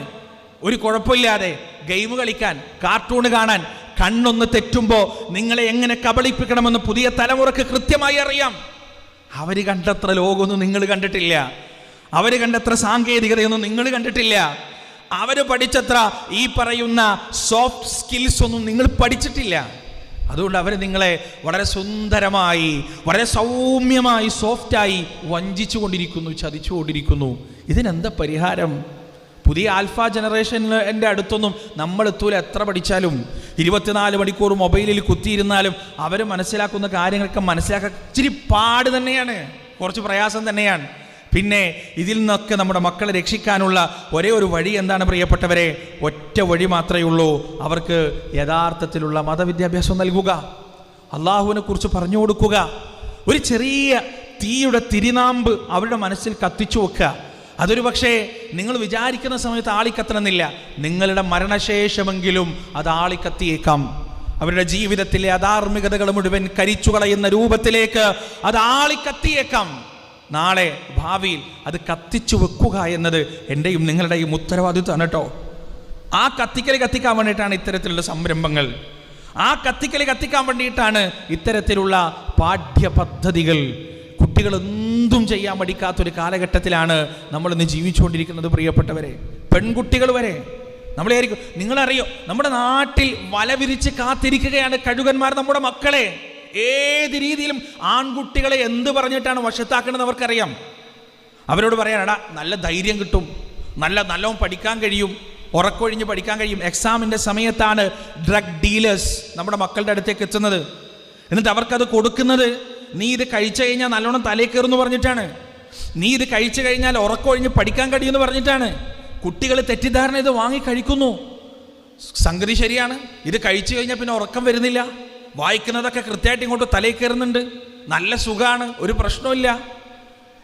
ഒരു കുഴപ്പമില്ലാതെ ഗെയിം കളിക്കാൻ, കാർട്ടൂൺ കാണാൻ. കണ്ണൊന്ന് തെറ്റുമ്പോൾ നിങ്ങളെ എങ്ങനെ കബളിപ്പിക്കണമെന്ന് പുതിയ തലമുറക്ക് കൃത്യമായി അറിയാം. അവർ കണ്ടത്ര ലോകമൊന്നും നിങ്ങൾ കണ്ടിട്ടില്ല, അവർ കണ്ടത്ര സാങ്കേതികതയൊന്നും നിങ്ങൾ കണ്ടിട്ടില്ല, അവർ പഠിച്ചത്ര ഈ പറയുന്ന സോഫ്റ്റ് സ്കിൽസ് ഒന്നും നിങ്ങൾ പഠിച്ചിട്ടില്ല. അതുകൊണ്ട് അവർ നിങ്ങളെ വളരെ സുന്ദരമായി, വളരെ സൗമ്യമായി, സോഫ്റ്റായി വഞ്ചിച്ചു കൊണ്ടിരിക്കുന്നു, ചതിച്ചു കൊണ്ടിരിക്കുന്നു. ഇതിനെന്താ പരിഹാരം? പുതിയ ആൽഫ ജനറേഷൻ്റെ അടുത്തൊന്നും നമ്മളെത്തൂല. എത്ര പഠിച്ചാലും 24 മണിക്കൂർ മൊബൈലിൽ കുത്തിയിരുന്നാലും അവർ മനസ്സിലാക്കുന്ന കാര്യങ്ങളൊക്കെ മനസ്സിലാക്കാൻ ഇച്ചിരി പാട് തന്നെയാണ്, കുറച്ച് പ്രയാസം തന്നെയാണ്. പിന്നെ ഇതിൽ നിന്നൊക്കെ നമ്മുടെ മക്കളെ രക്ഷിക്കാനുള്ള ഒരേ ഒരു വഴി എന്താണ് പ്രിയപ്പെട്ടവരെ? ഒറ്റ വഴി മാത്രമേ ഉള്ളൂ. അവർക്ക് യഥാർത്ഥത്തിലുള്ള മതവിദ്യാഭ്യാസം നൽകുക, അള്ളാഹുവിനെ കുറിച്ച് പറഞ്ഞു കൊടുക്കുക, ഒരു ചെറിയ തീയുടെ തിരിനാമ്പ് അവരുടെ മനസ്സിൽ കത്തിച്ചു വെക്കുക. അതൊരു പക്ഷേ നിങ്ങൾ വിചാരിക്കുന്ന സമയത്ത് ആളിക്കത്തണമെന്നില്ല, നിങ്ങളുടെ മരണശേഷമെങ്കിലും അത് ആളിക്കത്തിയേക്കാം. അവരുടെ ജീവിതത്തിലെ അധാർമികതകൾ മുഴുവൻ കരിച്ചു കളയുന്ന രൂപത്തിലേക്ക് അത് ആളിക്കത്തിയേക്കാം. നാളെ ഭാവിയിൽ അത് കത്തിച്ചു വെക്കുക എന്നത് എൻ്റെയും നിങ്ങളുടെയും ഉത്തരവാദിത്വമാണ് കേട്ടോ. ആ കത്തിക്കാൻ വേണ്ടിയിട്ടാണ് ഇത്തരത്തിലുള്ള സംരംഭങ്ങൾ, ആ കത്തിക്കാൻ വേണ്ടിയിട്ടാണ് ഇത്തരത്തിലുള്ള പാഠ്യപദ്ധതികൾ. കുട്ടികൾ എന്തും ചെയ്യാൻ പഠിക്കാത്തൊരു കാലഘട്ടത്തിലാണ് നമ്മളിന്ന് ജീവിച്ചുകൊണ്ടിരിക്കുന്നത് പ്രിയപ്പെട്ടവരെ. പെൺകുട്ടികൾ വരെ നമ്മളായിരിക്കും, നിങ്ങളറിയോ, നമ്മുടെ നാട്ടിൽ വല വിരിച്ച് കാത്തിരിക്കുകയാണ് കഴുകന്മാർ നമ്മുടെ മക്കളെ. ഏത് രീതിയിലും ആൺകുട്ടികളെ എന്ത് പറഞ്ഞിട്ടാണ് വശത്താക്കണമെന്ന് അവർക്കറിയാം. അവരോട് പറയാനടാ നല്ല ധൈര്യം കിട്ടും, നല്ലോണം പഠിക്കാൻ കഴിയും, ഉറക്കൊഴിഞ്ഞ് പഠിക്കാൻ കഴിയും. എക്സാമിൻ്റെ സമയത്താണ് ഡ്രഗ് ഡീലേഴ്സ് നമ്മുടെ മക്കളുടെ അടുത്തേക്ക് എത്തുന്നത്. എന്നിട്ട് അവർക്കത് കൊടുക്കുന്നത് നീ ഇത് കഴിച്ചു കഴിഞ്ഞാൽ നല്ലോണം തലയിൽ കയറുമെന്ന് പറഞ്ഞിട്ടാണ്, നീ ഇത് കഴിച്ചു കഴിഞ്ഞാൽ ഉറക്കൊഴിഞ്ഞ് പഠിക്കാൻ കഴിയുമെന്ന് പറഞ്ഞിട്ടാണ്. കുട്ടികൾ തെറ്റിദ്ധാരണ ഇത് വാങ്ങി കഴിക്കുന്നു. സംഗതി ശരിയാണ്, ഇത് കഴിച്ചു കഴിഞ്ഞാൽ പിന്നെ ഉറക്കം വരുന്നില്ല, വായിക്കുന്നതൊക്കെ കൃത്യമായിട്ട് ഇങ്ങോട്ട് തലയിൽ കയറുന്നുണ്ട്, നല്ല സുഖമാണ്, ഒരു പ്രശ്നമില്ല.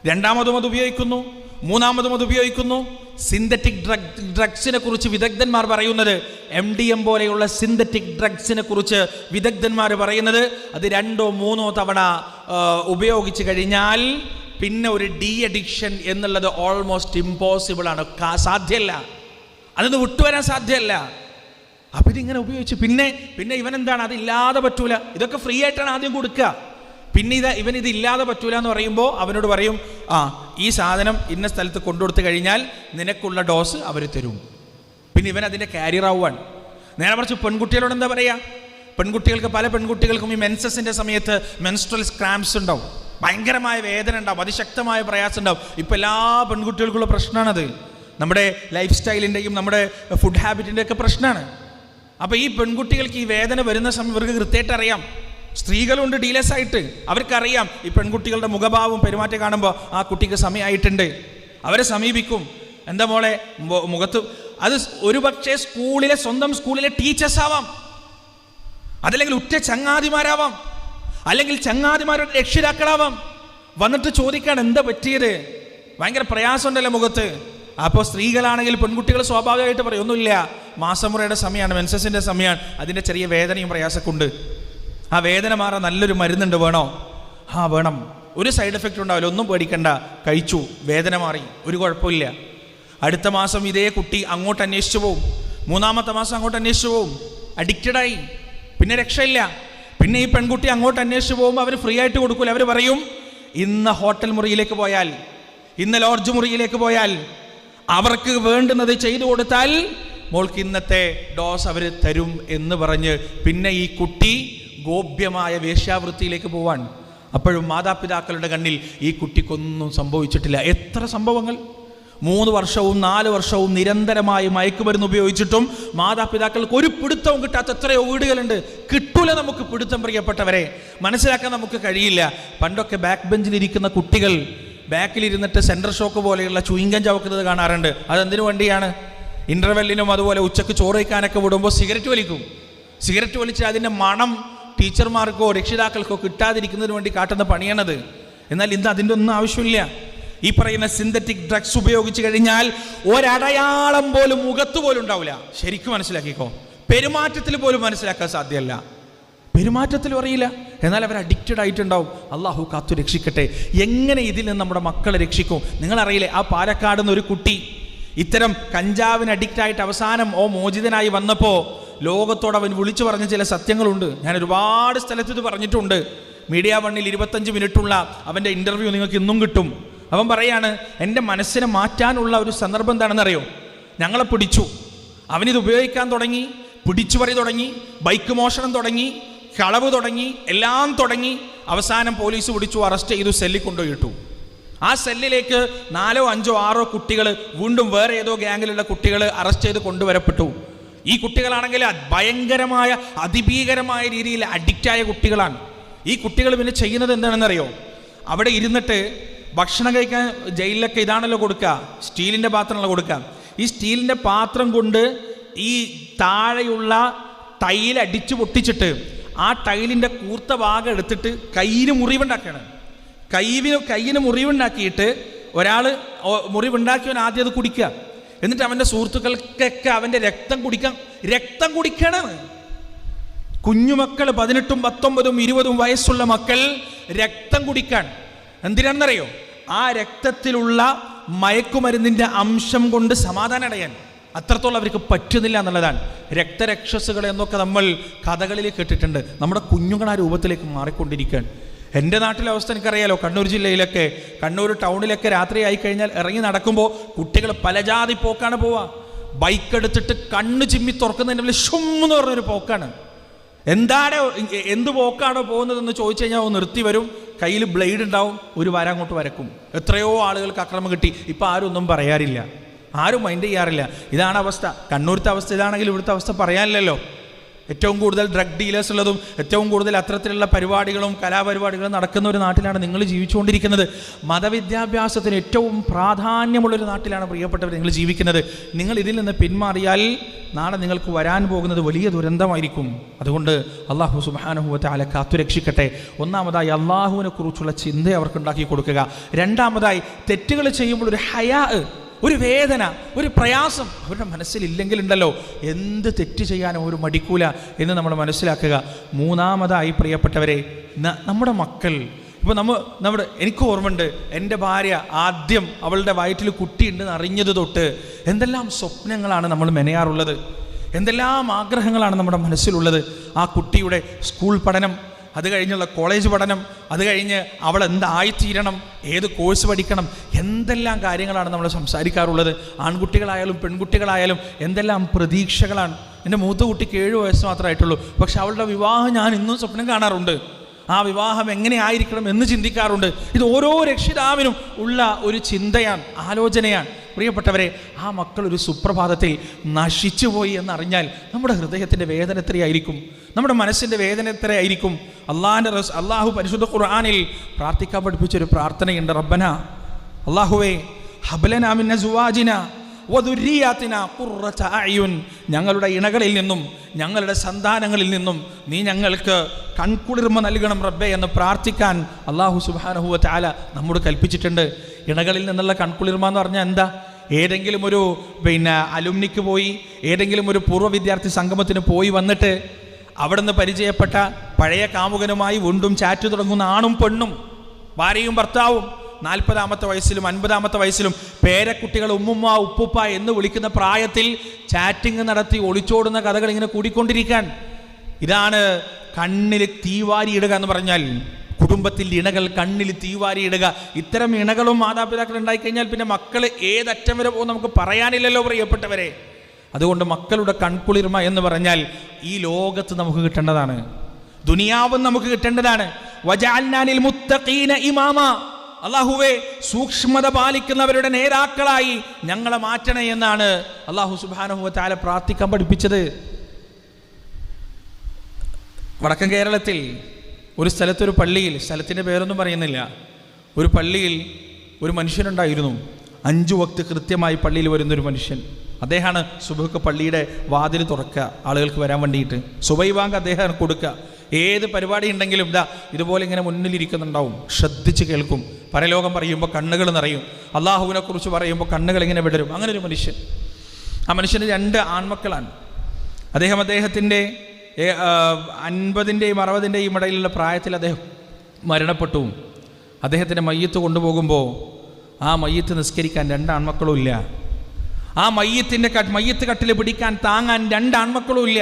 രണ്ടാമതും അത് ഉപയോഗിക്കുന്നു, മൂന്നാമതും അത് ഉപയോഗിക്കുന്നു. സിന്തറ്റിക് ഡ്രഗ്സിനെ കുറിച്ച് വിദഗ്ധന്മാർ പറയുന്നത്, MDM പോലെയുള്ള സിന്തറ്റിക് ഡ്രഗ്സിനെ കുറിച്ച് വിദഗ്ധന്മാർ പറയുന്നത് അത് 2 or 3 തവണ ഉപയോഗിച്ച് കഴിഞ്ഞാൽ പിന്നെ ഒരു ഡി അഡിക്ഷൻ എന്നുള്ളത് ഓൾമോസ്റ്റ് ഇമ്പോസിബിൾ ആണ്, സാധ്യമല്ല, അതൊന്ന് വിട്ടുവരാൻ സാധ്യമല്ല. അപ്പം ഇതിങ്ങനെ ഉപയോഗിച്ച് പിന്നെ ഇവനെന്താണ്, അതില്ലാതെ പറ്റൂല, ഇതൊക്കെ ഫ്രീ ആയിട്ടാണ് ആദ്യം കൊടുക്കുക. പിന്നെ ഇവനിത് ഇല്ലാതെ പറ്റൂല എന്ന് പറയുമ്പോൾ അവനോട് പറയും, ഈ സാധനം ഇന്ന സ്ഥലത്ത് കൊണ്ടുകൊടുത്തു കഴിഞ്ഞാൽ നിനക്കുള്ള ഡോസ് അവർ തരും. പിന്നെ ഇവൻ അതിൻ്റെ ക്യാരിയർ ആവുകയാണ്. നേരെ മറിച്ച് പെൺകുട്ടികളോട് എന്താ പറയുക? പല പെൺകുട്ടികൾക്കും ഈ മെൻസസിൻ്റെ സമയത്ത് മെൻസ്ട്രൽ ക്രാംസ് ഉണ്ടാവും, ഭയങ്കരമായ വേദന ഉണ്ടാവും, അതിശക്തമായ പ്രയാസം ഉണ്ടാവും. ഇപ്പം എല്ലാ പെൺകുട്ടികൾക്കുള്ള പ്രശ്നമാണത്. നമ്മുടെ ലൈഫ് സ്റ്റൈലിൻ്റെയും നമ്മുടെ ഫുഡ് ഹാബിറ്റിൻ്റെ ഒക്കെ പ്രശ്നമാണ്. അപ്പോൾ ഈ പെൺകുട്ടികൾക്ക് ഈ വേദന വരുന്ന സമയം ഇവർക്ക് കൃത്യമായിട്ട് അറിയാം. സ്ത്രീകളുണ്ട് ഡീലേഴ്സ് ആയിട്ട്, അവർക്കറിയാം ഈ പെൺകുട്ടികളുടെ മുഖഭാവവും പെരുമാറ്റം കാണുമ്പോൾ ആ കുട്ടിക്ക് സമയമായിട്ടുണ്ട്. അവരെ സമീപിക്കും. എന്താ മോളെ മുഖത്ത്, അത് ഒരു പക്ഷേ സ്വന്തം സ്കൂളിലെ ടീച്ചേഴ്സ് ആവാം, അതല്ലെങ്കിൽ ഉറ്റ ചങ്ങാതിമാരാവാം, അല്ലെങ്കിൽ ചങ്ങാതിമാരുടെ രക്ഷിതാക്കളാവാം. വന്നിട്ട് ചോദിക്കാൻ എന്താ പറ്റിയത്, ഭയങ്കര പ്രയാസമുണ്ടല്ലോ മുഖത്ത്. അപ്പോൾ സ്ത്രീകളാണെങ്കിൽ പെൺകുട്ടികൾ സ്വാഭാവികമായിട്ട് പറയും ഒന്നുമില്ല, മാസമുറയുടെ സമയമാണ്, മെൻസസിൻ്റെ സമയമാണ്, അതിൻ്റെ ചെറിയ വേദനയും പ്രയാസമൊക്കെ ഉണ്ട്. ആ വേദന മാറാൻ നല്ലൊരു മരുന്നുണ്ട്, വേണോ? വേണം. ഒരു സൈഡ് എഫക്റ്റ് ഉണ്ടാവില്ല, ഒന്നും പേടിക്കണ്ട, കഴിച്ചു, വേദന മാറി, ഒരു കുഴപ്പമില്ല. അടുത്ത മാസം ഇതേ കുട്ടി അങ്ങോട്ട് അന്വേഷിച്ചു പോവും, 3-ാമത്തെ മാസം അങ്ങോട്ട് അന്വേഷിച്ചു പോവും, അഡിക്റ്റഡായി, പിന്നെ രക്ഷയില്ല. പിന്നെ ഈ പെൺകുട്ടി അങ്ങോട്ട് അന്വേഷിച്ചു പോകുമ്പോൾ അവർ ഫ്രീ ആയിട്ട് കൊടുക്കൂല. അവർ പറയും ഇന്ന് ഹോട്ടൽ മുറിയിലേക്ക് പോയാൽ, ഇന്ന് ലോഡ്ജ് മുറിയിലേക്ക് പോയാൽ, അവർക്ക് വേണ്ടുന്നത് ചെയ്തു കൊടുത്താൽ മോൾക്ക് ഇന്നത്തെ ഡോസ് അവർ തരും എന്ന് പറഞ്ഞ് പിന്നെ ഈ കുട്ടി ഗോപ്യമായ വേശ്യാവൃത്തിയിലേക്ക് പോവാൻ. അപ്പോഴും മാതാപിതാക്കളുടെ കണ്ണിൽ ഈ കുട്ടിക്കൊന്നും സംഭവിച്ചിട്ടില്ല. എത്ര സംഭവങ്ങൾ! 3 വർഷവും 4 വർഷവും നിരന്തരമായി മയക്കുമരുന്ന് ഉപയോഗിച്ചിട്ടും മാതാപിതാക്കൾക്ക് ഒരു പിടുത്തവും കിട്ടാത്ത എത്രയോ വീടുകളുണ്ട്. കിട്ടൂല നമുക്ക് പിടുത്തം, പ്രിയപ്പെട്ടവരെ, മനസ്സിലാക്കാൻ നമുക്ക് കഴിയില്ല. പണ്ടൊക്കെ ബാക്ക് ബെഞ്ചിലിരിക്കുന്ന കുട്ടികൾ ബാക്കിലിരുന്നിട്ട് സെൻട്രൽ ഷോക്ക് പോലെയുള്ള ചുയിങ്കം ചവക്കുന്നത് കാണാറുണ്ട്. അതെന്തിനു വേണ്ടിയാണ്? ഇൻ്റർവെല്ലിനും അതുപോലെ ഉച്ചക്ക് ചോറ് വയ്ക്കാനൊക്കെ വിടുമ്പോൾ സിഗരറ്റ് വലിക്കും. സിഗരറ്റ് വലിച്ച് അതിൻ്റെ മണം ടീച്ചർമാർക്കോ രക്ഷിതാക്കൾക്കോ കിട്ടാതിരിക്കുന്നതിന് വേണ്ടി കാട്ടുന്ന പണിയാണത്. എന്നാൽ ഇന്ന് അതിൻ്റെ ഒന്നും ആവശ്യമില്ല. ഈ പറയുന്ന സിന്തറ്റിക് ഡ്രഗ്സ് ഉപയോഗിച്ച് കഴിഞ്ഞാൽ ഒരടയാളം പോലും മുഖത്ത് പോലും ഉണ്ടാവില്ല. ശരിക്കും മനസ്സിലാക്കിക്കോ, പെരുമാറ്റത്തിൽ പോലും മനസ്സിലാക്കാൻ സാധ്യമല്ല. പെരുമാറ്റത്തിലും അറിയില്ല, എന്നാൽ അവർ അഡിക്റ്റഡ് ആയിട്ടുണ്ടാവും. അള്ളാഹു കാത്തു രക്ഷിക്കട്ടെ. എങ്ങനെ ഇതിൽ നിന്ന് നമ്മുടെ മക്കളെ രക്ഷിക്കും? നിങ്ങളറിയില്ലേ, ആ പാലക്കാട് നിന്ന് ഒരു കുട്ടി ഇത്തരം കഞ്ചാവിന് അഡിക്റ്റായിട്ട് അവസാനം മോചിതനായി വന്നപ്പോൾ ലോകത്തോട് അവൻ വിളിച്ചു പറഞ്ഞ ചില സത്യങ്ങളുണ്ട്. ഞാൻ ഒരുപാട് സ്ഥലത്ത് ഇത് പറഞ്ഞിട്ടുണ്ട്. മീഡിയ 1-ൽ 25 മിനിറ്റുള്ള അവൻ്റെ ഇൻ്റർവ്യൂ നിങ്ങൾക്ക് ഇന്നും കിട്ടും. അവൻ പറയാണ്, എൻ്റെ മനസ്സിനെ മാറ്റാനുള്ള ഒരു സന്ദർഭം എന്താണെന്നറിയോ? ഞങ്ങളെ പിടിച്ചു, അവനിത് ഉപയോഗിക്കാൻ തുടങ്ങി, പിടിച്ചുപറി തുടങ്ങി, ബൈക്ക് മോഷണം തുടങ്ങി, കളവ് തുടങ്ങി, എല്ലാം തുടങ്ങി. അവസാനം പോലീസ് പിടിച്ചു, അറസ്റ്റ് ചെയ്തു, സെല്ലിൽ കൊണ്ടുപോയിട്ടു. ആ സെല്ലിലേക്ക് 4, 5, 6 കുട്ടികൾ, വീണ്ടും വേറെ ഏതോ ഗ്യാങ്ങിലുള്ള കുട്ടികൾ അറസ്റ്റ് ചെയ്ത് കൊണ്ടുവരപ്പെട്ടു. ഈ കുട്ടികളാണെങ്കിൽ ഭയങ്കരമായ അതിഭീകരമായ രീതിയിൽ അഡിക്റ്റായ കുട്ടികളാണ്. ഈ കുട്ടികൾ പിന്നെ ചെയ്യുന്നത് എന്താണെന്നറിയോ? അവിടെ ഇരുന്നിട്ട് ഭക്ഷണം കഴിക്കാൻ ജയിലിലൊക്കെ ഇതാണല്ലോ കൊടുക്കുക, സ്റ്റീലിൻ്റെ പാത്രമാണല്ലോ കൊടുക്കുക. ഈ സ്റ്റീലിൻ്റെ പാത്രം കൊണ്ട് ഈ താഴെയുള്ള ടൈൽ അടിച്ചു പൊട്ടിച്ചിട്ട് ആ ടൈലിൻ്റെ കൂർത്ത ഭാഗം എടുത്തിട്ട് കയ്യിന് മുറിവുണ്ടാക്കുകയാണ്. കയ്യിന് മുറിവുണ്ടാക്കിയിട്ട് ഒരാൾ മുറിവുണ്ടാക്കിയവൻ ആദ്യം അത് കുടിക്കുക. എന്നിട്ട് അവൻ്റെ സുഹൃത്തുക്കൾക്കൊക്കെ അവൻ്റെ രക്തം കുടിക്കണം. കുഞ്ഞുമക്കൾ 18, 19, 20 വയസ്സുള്ള മക്കൾ രക്തം കുടിക്കാൻ. എന്തിനാണെന്നറിയോ? ആ രക്തത്തിലുള്ള മയക്കുമരുന്നിൻ്റെ അംശം കൊണ്ട് സമാധാനം അടയാൻ. അത്രത്തോളം അവർക്ക് പറ്റുന്നില്ല എന്നുള്ളതാണ്. രക്തരക്ഷസുകൾ എന്നൊക്കെ നമ്മൾ കഥകളിൽ കേട്ടിട്ടുണ്ട്. നമ്മുടെ കുഞ്ഞുങ്ങൾ ആ രൂപത്തിലേക്ക് മാറിക്കൊണ്ടിരിക്കുകയാണ്. എൻ്റെ നാട്ടിലെ അവസ്ഥ എനിക്കറിയാലോ. കണ്ണൂർ ജില്ലയിലൊക്കെ, കണ്ണൂർ ടൗണിലൊക്കെ രാത്രി ആയിക്കഴിഞ്ഞാൽ ഇറങ്ങി നടക്കുമ്പോൾ കുട്ടികൾ പലജാതി പോക്കാണ് പോവുക. ബൈക്ക് എടുത്തിട്ട് കണ്ണ് ചിമ്മി തുറക്കുന്നതിൻ്റെ ഷുമെന്ന് പറഞ്ഞൊരു പോക്കാണ്. എന്ത് പോക്കാണോ പോകുന്നതെന്ന് ചോദിച്ചു കഴിഞ്ഞാൽ നിർത്തി വരും. കയ്യിൽ ബ്ലേഡ് ഉണ്ടാവും, ഒരു വര അങ്ങോട്ട് വരക്കും. എത്രയോ ആളുകൾക്ക് അക്രമം കിട്ടി. ഇപ്പം ആരും ഒന്നും പറയാറില്ല, ആരും മൈൻഡ് ചെയ്യാറില്ല. ഇതാണ് അവസ്ഥ. കണ്ണൂരത്തെ അവസ്ഥ ഇതാണെങ്കിൽ ഇവിടുത്തെ അവസ്ഥ പറയാനില്ലല്ലോ. ഏറ്റവും കൂടുതൽ ഡ്രഗ് ഡീലേഴ്സ് ഉള്ളതും ഏറ്റവും കൂടുതൽ അത്തരത്തിലുള്ള പരിപാടികളും കലാപരിപാടികളും നടക്കുന്ന ഒരു നാട്ടിലാണ് നിങ്ങൾ ജീവിച്ചുകൊണ്ടിരിക്കുന്നത്. മതവിദ്യാഭ്യാസത്തിന് ഏറ്റവും പ്രാധാന്യമുള്ളൊരു നാട്ടിലാണ് പ്രിയപ്പെട്ടവർ നിങ്ങൾ ജീവിക്കുന്നത്. നിങ്ങൾ ഇതിൽ നിന്ന് പിന്മാറിയാൽ നാളെ നിങ്ങൾക്ക് വരാൻ പോകുന്നത് വലിയ ദുരന്തമായിരിക്കും. അതുകൊണ്ട് അള്ളാഹു സുബ്ഹാനഹു വ തആല കാത്തുരക്ഷിക്കട്ടെ. ഒന്നാമതായി അള്ളാഹുവിനെ കുറിച്ചുള്ള ചിന്ത അവർക്ക് ഉണ്ടാക്കി കൊടുക്കുക. രണ്ടാമതായി തെറ്റുകൾ ചെയ്യുമ്പോൾ ഒരു ഹയാ, ഒരു വേദന, ഒരു പ്രയാസം അവരുടെ മനസ്സിലില്ലെങ്കിലുണ്ടല്ലോ എന്ത് തെറ്റ് ചെയ്യാനും ഒരു മടിക്കൂല എന്ന് നമ്മൾ മനസ്സിലാക്കുക. മൂന്നാമതായി പ്രിയപ്പെട്ടവരെ, നമ്മുടെ മക്കൾ, ഇപ്പോൾ എനിക്ക് ഓർമ്മയുണ്ട്, എൻ്റെ ഭാര്യ ആദ്യം അവളുടെ വയറ്റിൽ കുട്ടിയുണ്ടെന്ന് അറിഞ്ഞത് തൊട്ട് എന്തെല്ലാം സ്വപ്നങ്ങളാണ് നമ്മൾ മെനയാറുള്ളത്, എന്തെല്ലാം ആഗ്രഹങ്ങളാണ് നമ്മുടെ മനസ്സിലുള്ളത്. ആ കുട്ടിയുടെ സ്കൂൾ പഠനം, അത് കഴിഞ്ഞുള്ള കോളേജ് പഠനം, അത് കഴിഞ്ഞ് അവൾ എന്തായിത്തീരണം, ഏത് കോഴ്സ് പഠിക്കണം, എന്തെല്ലാം കാര്യങ്ങളാണ് നമ്മൾ സംസാരിക്കാറുള്ളത്. ആൺകുട്ടികളായാലും പെൺകുട്ടികളായാലും എന്തെല്ലാം പ്രതീക്ഷകളാണ്. എൻ്റെ മൂത്ത കുട്ടിക്ക് 7 വയസ്സ് മാത്രമായിട്ടുള്ളൂ. പക്ഷെ അവളുടെ വിവാഹം ഞാൻ ഇന്നും സ്വപ്നം കാണാറുണ്ട്. ആ വിവാഹം എങ്ങനെ ആയിരിക്കണം എന്ന് ചിന്തിക്കാറുണ്ട്. ഇത് ഓരോ രക്ഷിതാവിനും ഉള്ള ഒരു ചിന്തയാണ്, ആലോചനയാണ്. പ്രിയപ്പെട്ടവരെ, ആ മക്കൾ ഒരു സുപ്രഭാതത്തിൽ നശിച്ചുപോയി എന്നറിഞ്ഞാൽ നമ്മുടെ ഹൃദയത്തിൻ്റെ വേദന എത്രയായിരിക്കും, നമ്മുടെ മനസ്സിൻ്റെ വേദന എത്രയായിരിക്കും. അള്ളാഹു പരിശുദ്ധ ഖുർആനിൽ പ്രാർത്ഥിക്കാൻ പഠിപ്പിച്ചൊരു പ്രാർത്ഥനയുണ്ട്. റബ്ബന, അള്ളാഹുവേ, ഹബ്ലനാ മിൻ അസ്വാജിന വദുരിയാതിനാ ഖുർറത അഅ്യുൻ, ഞങ്ങളുടെ ഇണകളിൽ നിന്നും ഞങ്ങളുടെ സന്താനങ്ങളിൽ നിന്നും നീ ഞങ്ങൾക്ക് കൺകുളിർമ നൽകണം റബ്ബേ എന്ന് പ്രാർത്ഥിക്കാൻ അള്ളാഹു സുബ്ഹാനഹു വ തആല നമ്മോട് കൽപ്പിച്ചിട്ടുണ്ട്. ഇണകളിൽ നിന്നുള്ള കൺകുളിർമ എന്ന് പറഞ്ഞാൽ എന്താ? ഏതെങ്കിലും ഒരു അലുമിനിക്ക് പോയി, ഏതെങ്കിലും ഒരു പൂർവ്വ വിദ്യാർത്ഥി സംഗമത്തിന് പോയി വന്നിട്ട് അവിടുന്ന് പരിചയപ്പെട്ട പഴയ കാമുകനുമായി വീണ്ടും ചാറ്റ് തുടങ്ങുന്ന ആണും പെണ്ണും, ഭാര്യയും ഭർത്താവും 40-ാമത്തെ വയസ്സിലും 50-ാമത്തെ വയസ്സിലും പേരക്കുട്ടികൾ ഉമ്മുമ്മ ഉപ്പുപ്പ എന്ന് വിളിക്കുന്ന പ്രായത്തിൽ ചാറ്റിംഗ് നടത്തി ഒളിച്ചോടുന്ന കഥകൾ ഇങ്ങനെ കൂടിക്കൊണ്ടിരിക്കാൻ. ഇതാണ് കണ്ണിൽ തീവാരി ഇടുക എന്ന് പറഞ്ഞാൽ. കുടുംബത്തിൽ ഇണകൾ കണ്ണിൽ തീവാരി ഇടുക. ഇത്തരം ഇണകളും മാതാപിതാക്കൾ ഉണ്ടായിക്കഴിഞ്ഞാൽ പിന്നെ മക്കൾ ഏതറ്റം വരെ പോകും നമുക്ക് പറയാനില്ലല്ലോ പ്രിയപ്പെട്ടവരെ. അതുകൊണ്ട് മക്കളുടെ കൺകുളിർമ എന്ന് പറഞ്ഞാൽ ഈ ലോകത്ത് നമുക്ക് കിട്ടേണ്ടതാണ്, ദുനിയാവും നമുക്ക് കിട്ടേണ്ടതാണ്. വജഅൽനാനിൽ മുത്തഖീന ഇമാമ, അല്ലാഹുവേ സൂക്ഷ്മത പാലിക്കുന്നവരുടെ നേതാക്കളായി ഞങ്ങളെ മാറ്റണേ എന്നാണ് അല്ലാഹു സുബ്ഹാനഹു വ തആല പ്രാർത്ഥിക്കാൻ പഠിപ്പിച്ചത്. വടക്കൻ കേരളത്തിൽ ഒരു സ്ഥലത്തൊരു പള്ളിയിൽ, സ്ഥലത്തിൻ്റെ പേരൊന്നും പറയുന്നില്ല, ഒരു പള്ളിയിൽ ഒരു മനുഷ്യനുണ്ടായിരുന്നു. 5 വക്ത് കൃത്യമായി പള്ളിയിൽ വരുന്നൊരു മനുഷ്യൻ. അദ്ദേഹമാണ് സുബഹ്ക്ക് പള്ളിയുടെ വാതിൽ തുറക്കുക, ആളുകൾക്ക് വരാൻ വേണ്ടിയിട്ട്. സുബൈ ബാങ്ക് അദ്ദേഹം കൊടുക്കുക. ഏത് പരിപാടി ഉണ്ടെങ്കിലും ഇതുപോലെ ഇങ്ങനെ മുന്നിലിരിക്കുന്നുണ്ടാവും, ശ്രദ്ധിച്ച് കേൾക്കും. പരലോകം പറയുമ്പോൾ കണ്ണുകൾ നിറയും, അള്ളാഹുവിനെ കുറിച്ച് പറയുമ്പോൾ കണ്ണുകൾ ഇങ്ങനെ വിടരും. അങ്ങനെ ഒരു മനുഷ്യൻ. ആ മനുഷ്യന് 2 ആൺമക്കളാണ്. അദ്ദേഹത്തിൻ്റെ 50-ൻ്റെയും 60-ൻ്റെയും ഇടയിലുള്ള പ്രായത്തിൽ അദ്ദേഹം മരണപ്പെട്ടു. അദ്ദേഹത്തിൻ്റെ മയ്യത്ത് കൊണ്ടുപോകുമ്പോൾ ആ മയ്യത്ത് നിസ്കരിക്കാൻ 2 ആൺമക്കളും ഇല്ല. ആ മയ്യത്ത് കട്ടിൽ പിടിക്കാൻ താങ്ങാൻ 2 ആൺമക്കളും ഇല്ല.